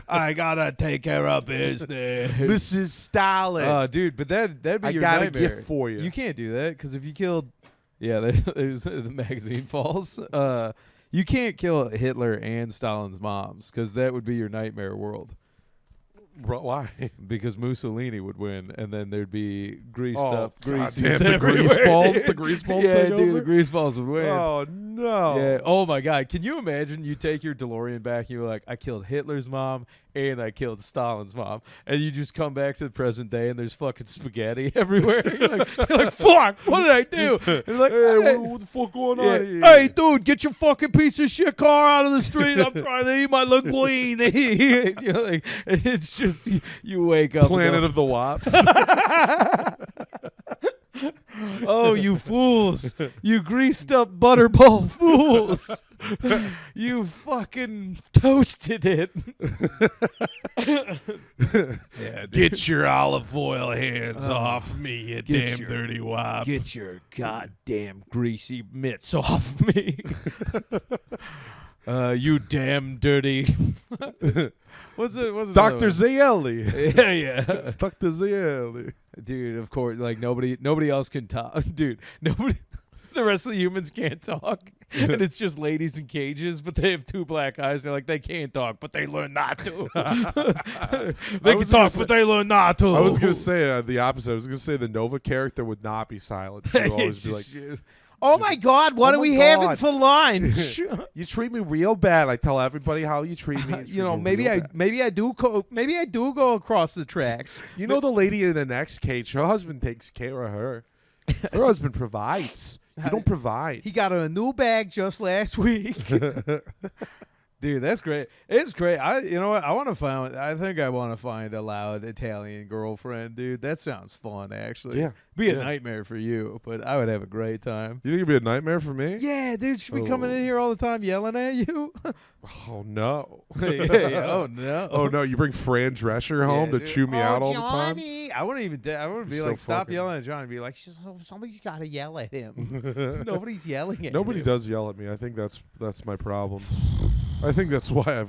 I gotta take care of business. Mrs. Stalin. Dude, but that'd be I your got a nightmare. gift for you. You can't do that because if you killed, there's the magazine falls. You can't kill Hitler and Stalin's moms because that would be your nightmare world. Bro, why? Because Mussolini would win, and then there'd be greased Oh, up greases goddamn, the everywhere, grease balls. dude. The grease balls. Yeah, take dude, over? the grease balls would win. Oh no. Yeah. Oh my God. Can you imagine? You take your DeLorean back, and you're like, I killed Hitler's mom and I killed Stalin's mom, and you just come back to the present day, and there's fucking spaghetti everywhere. You're like, fuck, what did I do? And you're like, Hey, what the fuck going on here? Hey, dude, get your fucking piece of shit car out of the street. I'm trying to eat my linguine. You know, like, it's just you wake up. Planet of the Wops. Oh, you fools! You greased up butterball fools! You fucking toasted it. Yeah, dude. Get your olive oil hands off me, you damn your- dirty wop. Get your goddamn greasy mitts off me. You damn dirty. What's it? Dr. Zaeli. Yeah, yeah. Dr. Zaeli. Dude, of course, like nobody else can talk. Dude, nobody. The rest of the humans can't talk, and it's just ladies in cages, but they have two black eyes. They're like, they can't talk, but they learn not to. They can talk, but they learn not to. I was going to say the opposite. I was going to say the Nova character would not be silent. She would always be like, oh my God, what Oh are we my having God. for lunch? you treat me real bad. I tell everybody how you treat me. You know, maybe I do go across the tracks. You know the lady in the next cage, her husband takes care of her. Her husband provides. You don't provide. He got a new bag just last week. Dude, that's great. It's great. You know what? I think I want to find a loud Italian girlfriend, dude. That sounds fun, actually. Yeah. Be a Yeah. nightmare for you, but I would have a great time. You think it'd be a nightmare for me? Yeah, dude, she'd be coming in here all the time yelling at you. Oh no. Yeah. Oh no. Oh no. You bring Fran Drescher home to dude. chew me out all the Johnny. time. I wouldn't even. I would be You're so like, stop fucking- yelling at Johnny. Be like, somebody's got to yell at him. Nobody's yelling at Nobody him. does yell at me. I think that's my problem. I think that's why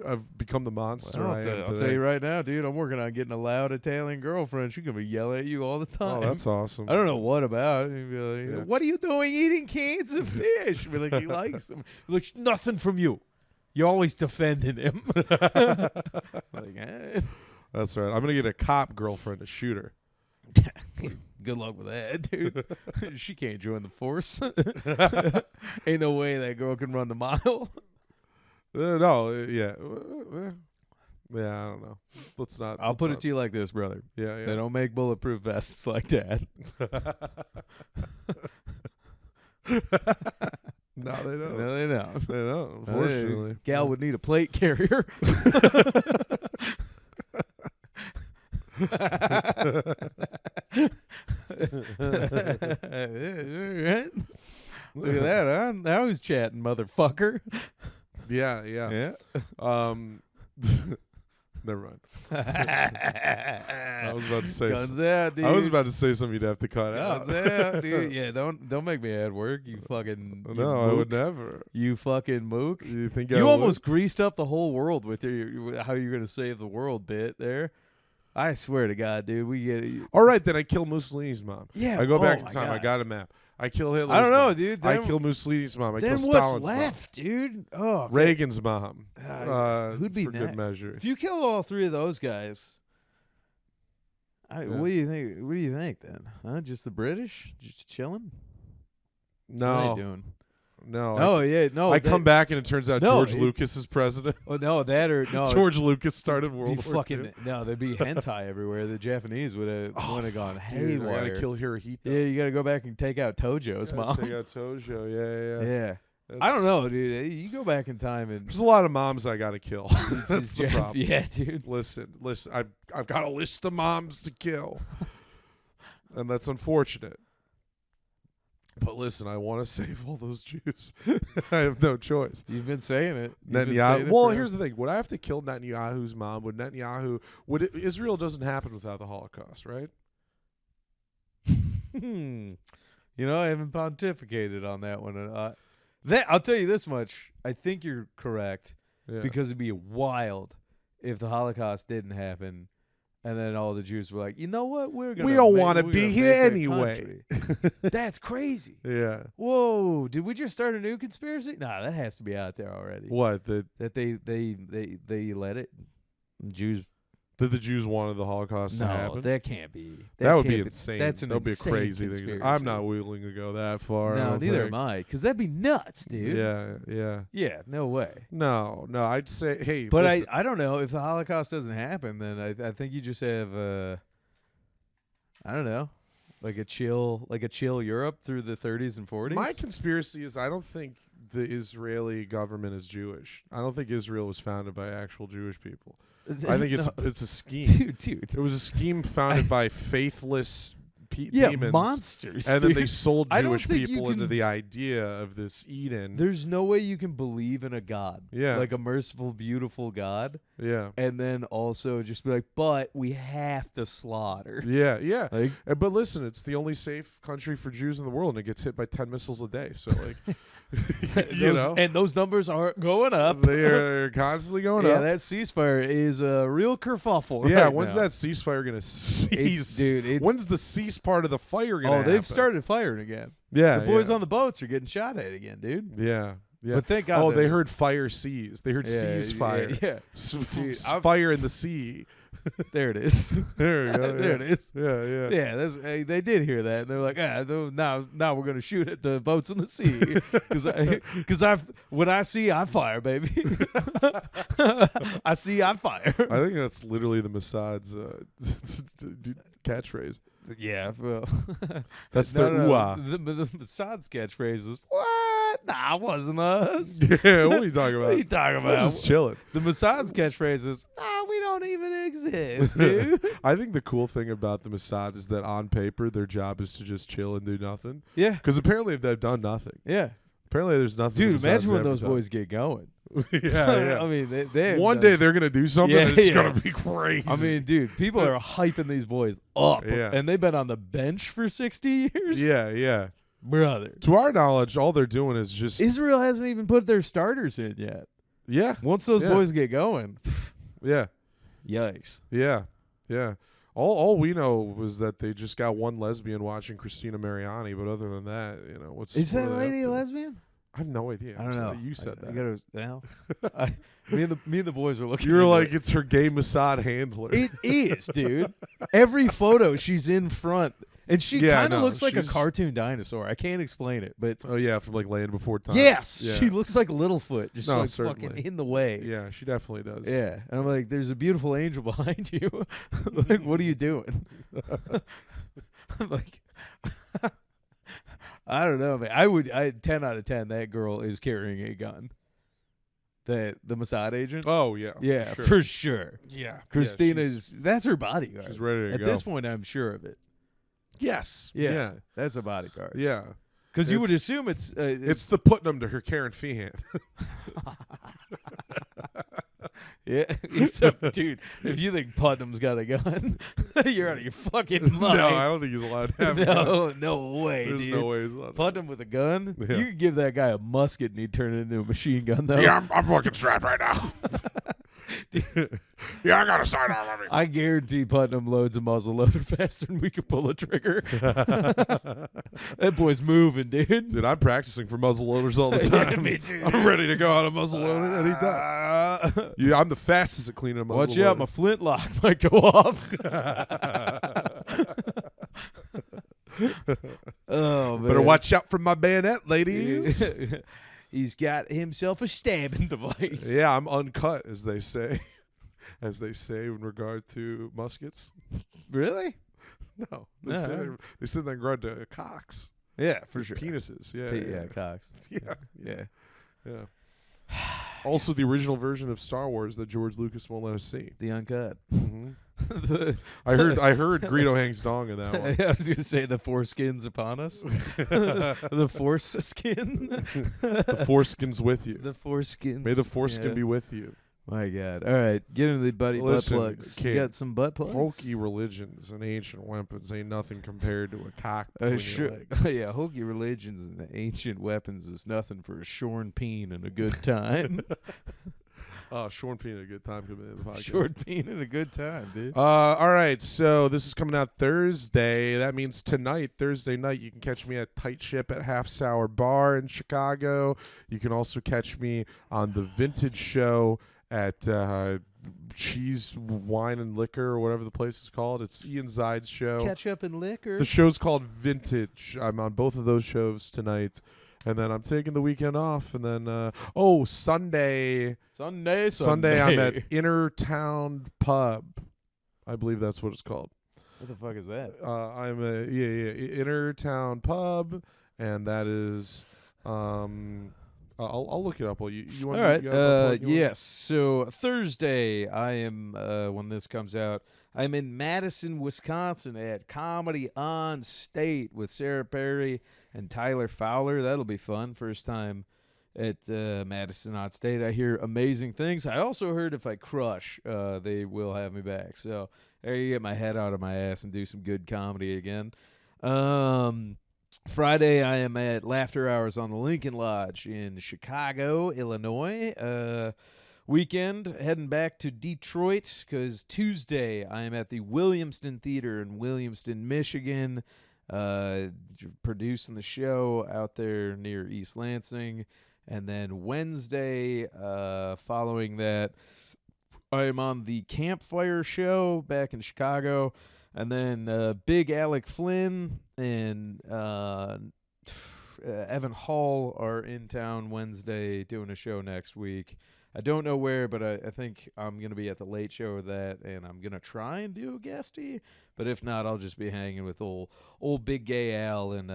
I've become the monster Well, I am I'll tell today. you right now, dude. I'm working on getting a loud Italian girlfriend. She's gonna be yelling at you all the time. Oh, that's awesome. I don't know what about. You'd be like, Yeah. what are you doing eating cans of fish? Be like, he likes them. Looks nothing from you. You're always defending him. Like, That's right. I'm gonna get a cop girlfriend to shoot her. good luck with that, dude. She can't join the force. Ain't no way that girl can run the mile. No, yeah. Yeah, I don't know. Let's not. I'll put it to you like this, brother. Yeah, They don't make bulletproof vests like that. No, they don't. No, they don't. They don't, unfortunately. Gal would need a plate carrier. Look at that, huh? Now who's chatting, motherfucker? Yeah, yeah. Yeah. Never mind. I was about to say. Guns out, dude. I was about to say something you'd have to cut Guns out. out, dude. Yeah, don't make me add work. You fucking. you No, I would mook. never. You fucking mook. You think I You would? almost greased up the whole world with your how you're gonna save the world bit there. I swear to God, dude, we get. All right, then I kill Mussolini's mom. Yeah, I go back oh in my time. I God. got a map. I kill Hitler's I don't know, mom. dude. I Then- kill Mussolini's mom. I Then kill what's Stalin's left, dude? Oh, okay. Reagan's mom. Who'd be for next? good measure. If you kill all three of those guys, Yeah. what do you think? What do you think then? Huh? Just the British, just chilling? What are No, they doing? no. Oh yeah, no. I come back and it turns out No, George it- Lucas is president. Oh no, that or no. George Lucas started be World War fucking II. no. There'd be hentai everywhere. The Japanese would have gone Dude, I haywire. gotta kill Hirohito. Yeah, you gotta go back and take out Tojo's mom. Take out Tojo. Yeah, yeah. Yeah. That's- I don't know, dude. You go back in time and There's a lot of moms I gotta kill. That's the problem. Yeah, dude. Listen. I've got a list of moms to kill, and that's unfortunate. But listen, I want to save all those Jews. I have no choice. You've been saying it. You've been saying Netanyahu. it Well, forever. here's the thing: would I have to kill Netanyahu's mom? Would Israel doesn't happen without the Holocaust, right? You know, I haven't pontificated on that one. That I'll tell you this much. I think you're correct because it'd be wild if the Holocaust didn't happen, and then all the Jews were like, you know what, we don't want to be here anyway. That's crazy. Yeah. Whoa, did we just start a new conspiracy? Nah, that has to be out there already. What? That they let it. Jews. That the Jews wanted the Holocaust to happen? No, that can't be. That would be insane. That's an That would be a insane crazy conspiracy. thing. I'm not willing to go that far. No, neither am I. Because that'd be nuts, dude. Yeah. Yeah, no way. No. I'd say, hey. But listen, I don't know. If the Holocaust doesn't happen, then I think you just have, I don't know, like a chill Europe through the 30s and 40s. my conspiracy is I don't think the Israeli government is Jewish. I don't think Israel was founded by actual Jewish people. I think it's a scheme. Dude. It was a scheme founded by faithless demons. Monsters. And then they sold I don't Jewish think you people into can- the idea of this Eden. There's no way you can believe in a God. Yeah. Like a merciful, beautiful God. Yeah. And then also just be like, but we have to slaughter. Yeah. Like, But listen, it's the only safe country for Jews in the world, and it gets hit by 10 missiles a day. So, like, and those numbers aren't going up. They are constantly going up. That ceasefire is a real kerfuffle. Yeah, right when's now. that ceasefire going to cease? Dude, when's the cease part of the fire going to happen? they've started firing again. Yeah. The boys on the boats are getting shot at again, dude. Yeah. But thank God. they heard fire seas. They heard seas fire. Yeah. Dude, Fire in the sea. There it is. There you go. There it is. Yeah. Yeah, they did hear that, and they're like, now we're gonna shoot at the boats in the sea, because when I see, I fire, baby. I see, I fire. I think that's literally the Mossad's catchphrase. Yeah, well, That's their ooh-ah. The Mossad's catchphrase is, what? Nah, it wasn't us. Yeah, what are you talking about? What are you talking We're about? just chilling. The Mossad's catchphrase is, we don't even exist, dude. I think the cool thing about the Mossad is that on paper their job is to just chill and do nothing. Yeah. Because apparently they've done nothing. Yeah. Apparently there's nothing. Dude, the Mossad's imagine when ever those done. boys get going. Yeah. I mean, they One day they're gonna do something and it's gonna be crazy. I mean, dude, people are hyping these boys up, Yeah. and they've been on the bench for 60 years. yeah. Brother. To our knowledge, all they're doing is just Israel hasn't even put their starters in yet. yeah, Once those boys get going, yeah. yikes. All we know was that they just got one lesbian watching Christina Mariani, but other than that, what Is are that they lady up a to? lesbian? I have no idea. I don't know. You said that. I gotta, well, me and the boys are looking. You were into like, it. it's her gay Mossad handler. It is, dude. Every photo, she's in front, and she kind of looks like a cartoon dinosaur. I can't explain it, but oh yeah, from like Land Before Time. yes, Yeah. she looks like Littlefoot, just No, like certainly. fucking in the way. Yeah, she definitely does. Yeah, and I'm like, there's a beautiful angel behind you. Like, what are you doing? I'm like, I don't know, man. I 10 out of 10. That girl is carrying a gun. The Mossad agent. Oh yeah. Yeah, for sure. Yeah. Christina's that's her bodyguard. She's ready to At go. this point, I'm sure of it. Yes. Yeah, that's a bodyguard. Yeah. Because you would It's- assume it's It's the Putnam to her Karen Feehan. yeah. Except, dude, if you think Putnam's got a gun, you're out of your fucking mind. No, I don't think he's allowed to have a gun. No way, There's dude. no way he's allowed to. Putnam with a gun? Yeah. You could give that guy a musket and he'd turn it into a machine gun, though. Yeah, I'm fucking strapped right now. Yeah, I got a sidearm on me. I guarantee Putnam loads a muzzle loader faster than we can pull a trigger. That boy's moving, dude. Dude, I'm practicing for muzzle loaders all the Yeah, time. me too. I'm ready to go on a muzzle loader anytime. Yeah, I'm the fastest at cleaning a muzzle Watch loader. out, my flintlock might go off. Oh, man. Better watch out for my bayonet, ladies. He's got himself a stabbing device. Yeah, I'm uncut, as they say. As they say in regard to muskets. Really? No. They say they in regard to cocks. Yeah, for sure. Penises. Yeah. Yeah, Cox. Yeah. Yeah. Also, the original version of Star Wars that George Lucas won't let us see. The uncut. Mm-hmm. I heard Greedo hangs dong in that one. I was going to say the foreskins upon us. The force skin. The foreskin's with you. The foreskins. May the foreskin be with you. My God. All right. Get into the butt Listen, plugs. You kid, got some butt plugs? Hokey religions and ancient weapons ain't nothing compared to a cock between your legs. Yeah, hokey religions and ancient weapons is nothing for a shorn peen and a good time. Shorn Peen, a good time coming in the podcast. Shorn peen and a good time, dude. All right, so this is coming out Thursday. That means tonight, Thursday night, you can catch me at Tight Ship at Half Sour Bar in Chicago. You can also catch me on the Vintage Show at Cheese, Wine, and Liquor, or whatever the place is called. It's Ian Zide's show. Ketchup and liquor. The show's called Vintage. I'm on both of those shows tonight. And then I'm taking the weekend off. And then, Sunday, I'm at Inner Town Pub. I believe that's what it's called. What the fuck is that? I'm Inner Town Pub, and that is, I'll look it up. You want? All right. You yes. So Thursday, I am when this comes out, I'm in Madison, Wisconsin at Comedy on State with Sarah Perry and Tyler Fowler. That'll be fun. First time at Madison on State. I hear amazing things. I also heard if I crush, they will have me back. So there you get my head out of my ass and do some good comedy again. Friday, I am at Laughter Hours on the Lincoln Lodge in Chicago, Illinois. Weekend, heading back to Detroit because Tuesday, I am at the Williamston Theater in Williamston, Michigan, producing the show out there near East Lansing. And then Wednesday, following that, I am on the Campfire Show back in Chicago. And then Big Alec Flynn and Evan Hall are in town Wednesday doing a show next week. I don't know where, but I think I'm going to be at the Late Show with that, and I'm going to try and do a guesty. But if not, I'll just be hanging with old Big Gay Al and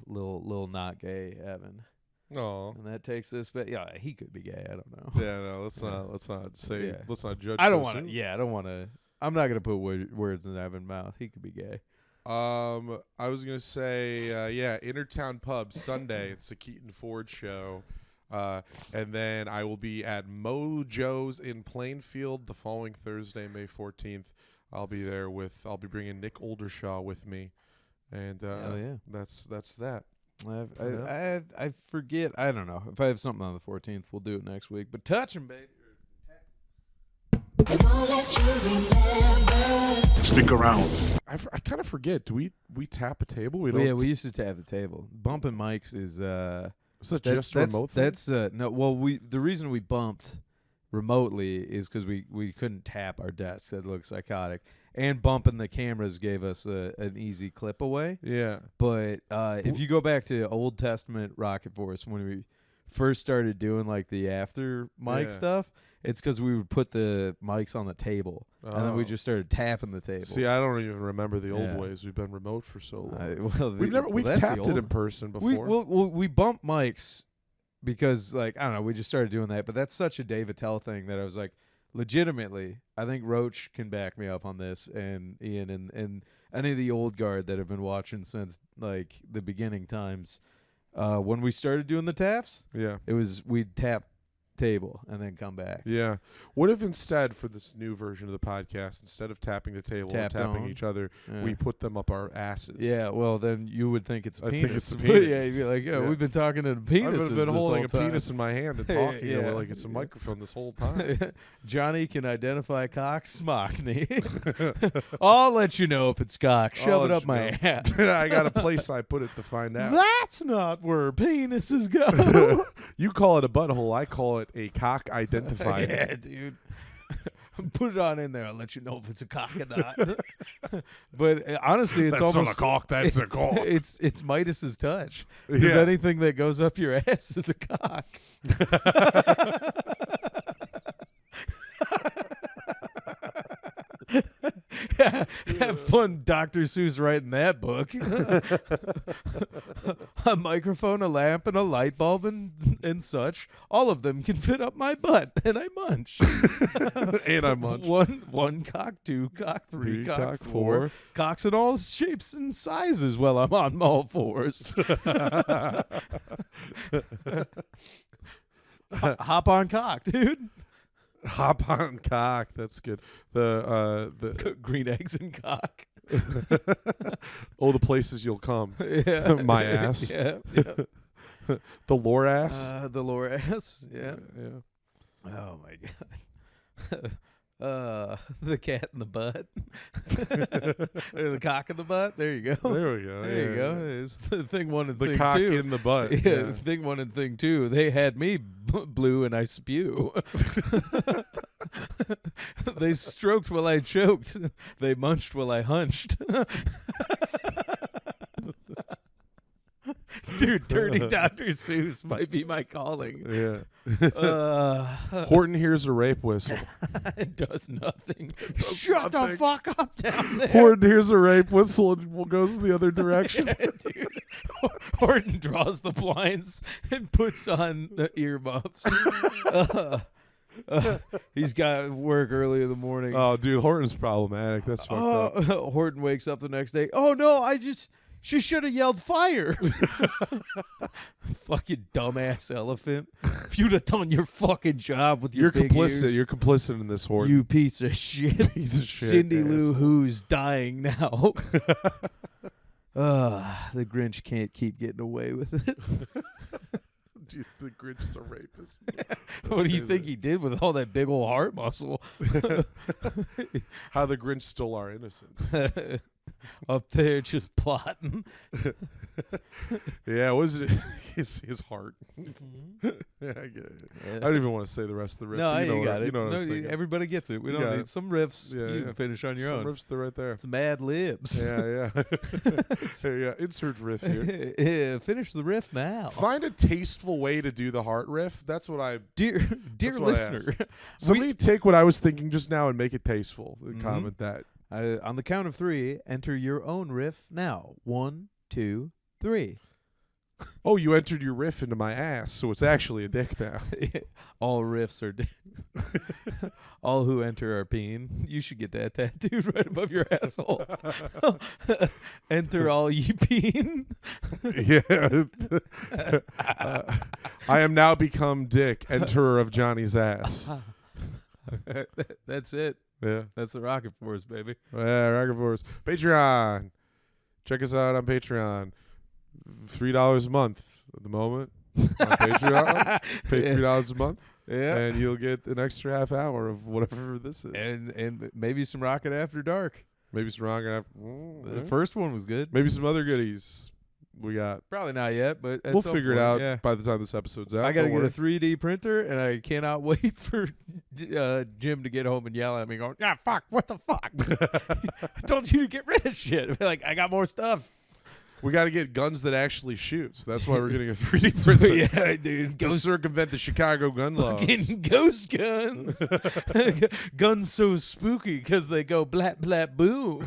little not gay Evan. Oh, and that takes us, but yeah, he could be gay. I don't know. Yeah, no, let's not say, Yeah. let's not judge. I don't want to. Yeah, I don't want to. I'm not gonna put words in Evan's mouth. He could be gay. I was gonna say, Intertown Pub Sunday. It's a Keaton Ford show, and then I will be at Mojo's in Plainfield the following Thursday, May 14th. I'll be there I'll be bringing Nick Oldershaw with me, and that's that. I forget. I don't know if I have something on the 14th. We'll do it next week. But touch him, baby. Stick around. I kind of forget. Do we tap a table? We don't. Yeah, we used to tap the table. Bumping mics is that just a remote thing? That's no. Well, the reason we bumped remotely is because we couldn't tap our desks. That looked psychotic. And bumping the cameras gave us an easy clip away. Yeah. But if you go back to Old Testament Rocket Force, when we first started doing like the after mic stuff, it's because we would put the mics on the table, and then we just started tapping the table. See, I don't even remember the old ways. We've been remote for so long. We've that's tapped it in person before. We bump mics because, like, I don't know, we just started doing that. But that's such a Dave Attell thing that I was like, legitimately, I think Roach can back me up on this, and Ian and any of the old guard that have been watching since like the beginning times. When we started doing the taps, we'd tap table and then come back. Yeah. What if instead, for this new version of the podcast, instead of tapping the table and tapping each other, we put them up our asses? Yeah, well, then you would think it's a penis. I think it's a penis. Yeah, you'd be like, we've been talking to the penis. I've been holding a penis in my hand and talking like it's a microphone this whole time. Johnny can identify cock, smockney. I'll let you know if it's cock. Shove it up my ass. I got a place I put it to find out. That's not where penises go. You call it a butthole. I call it a cock identifier. Yeah, dude. Put it on in there. I'll let you know if it's a cock or not. But honestly, it's that's almost not a cock. That's a cock. It's Midas's touch. Because anything that goes up your ass is a cock. Have fun, Dr. Seuss, writing that book. A microphone, a lamp, and a light bulb, and such. All of them can fit up my butt, and I munch. And I munch. One cock, two cock, three cock, four. Cocks in all shapes and sizes while I'm on all fours. Hop on cock, dude. Pop on cock. That's good. The Green eggs and cock. oh, the places you'll come. Yeah. My ass. Yeah. The lore ass. The lower ass. Yeah. Yeah. Oh my god. The cat in the butt. Or the cock in the butt. There you go. There we go. There you go. It's the thing one and The thing cock two. in the butt. Yeah, thing one and thing two. They had me blue and I spew. They stroked while I choked. They munched while I hunched. Dude, dirty Dr. Seuss might be my calling. Yeah. Horton hears a rape whistle. It does nothing. Shut the fuck up down there. Horton hears a rape whistle and goes in the other direction. Yeah, dude. Horton draws the blinds and puts on the earmuffs. He's got work early in the morning. Oh, dude, Horton's problematic. That's fucked up. Horton wakes up the next day. Oh no, she should have yelled fire. Fucking dumbass elephant. If you'd have done your fucking job with your You're big complicit. ears, You're complicit in this, Horton. you piece of shit. Piece of shit. Cindy Lou asshole. Who's dying now. The Grinch can't keep getting away with it. Dude, the Grinch is a rapist. What do you think he did with all that big old heart muscle? How the Grinch stole our innocence. Up there just plotting. Yeah, was it his heart? Yeah, I get it. I don't even want to say the rest of the riff. No, but you got it. You know what I was thinking. Everybody gets it. We You don't got need it. some riffs. Yeah, you yeah. can finish on your Some own. riffs, they're right there. It's Mad Libs. Yeah. Yeah, insert riff here. Finish the riff now. Find a tasteful way to do the heart riff. That's what I... Dear That's what I listener, Somebody take what I was thinking just now and make it tasteful. And comment that. on the count of 3, enter your own riff now. 1, 2, 3. Oh, you entered your riff into my ass, so it's actually a dick now. All riffs are all who enter are peen. You should get that tattooed right above your asshole. Enter all ye peen. Yeah. I am now become Dick, enterer of Johnny's ass. That's it. Yeah. That's the Rocket Force, baby. Yeah, Rocket Force. Patreon. Check us out on Patreon. $3 a month at the moment on Patreon. Pay $3 a month. Yeah. And you'll get an extra half hour of whatever this is. And maybe some Rocket After Dark. Maybe some Rocket The first one was good. Maybe some other goodies we got. Probably not yet, but at We'll some figure it point, out yeah. by the time this episode's out. I got to Don't get a worry. 3D printer, and I cannot wait for Jim to get home and yell at me, going, "Yeah, fuck, what the fuck? I told you to get rid of shit." I'd be like, I got more stuff. We got to get guns that actually shoot. So that's why we're getting a 3D printer. Yeah, dude. To circumvent the Chicago gun laws. Fucking ghost guns. Guns so spooky because they go blap, blap, boom.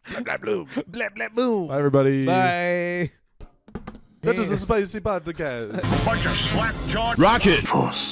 Blap, blap, bloom. Blap, blap, boom. Bye, everybody. Bye. That is a spicy podcast. Bunch of slack jawed Rocket Force.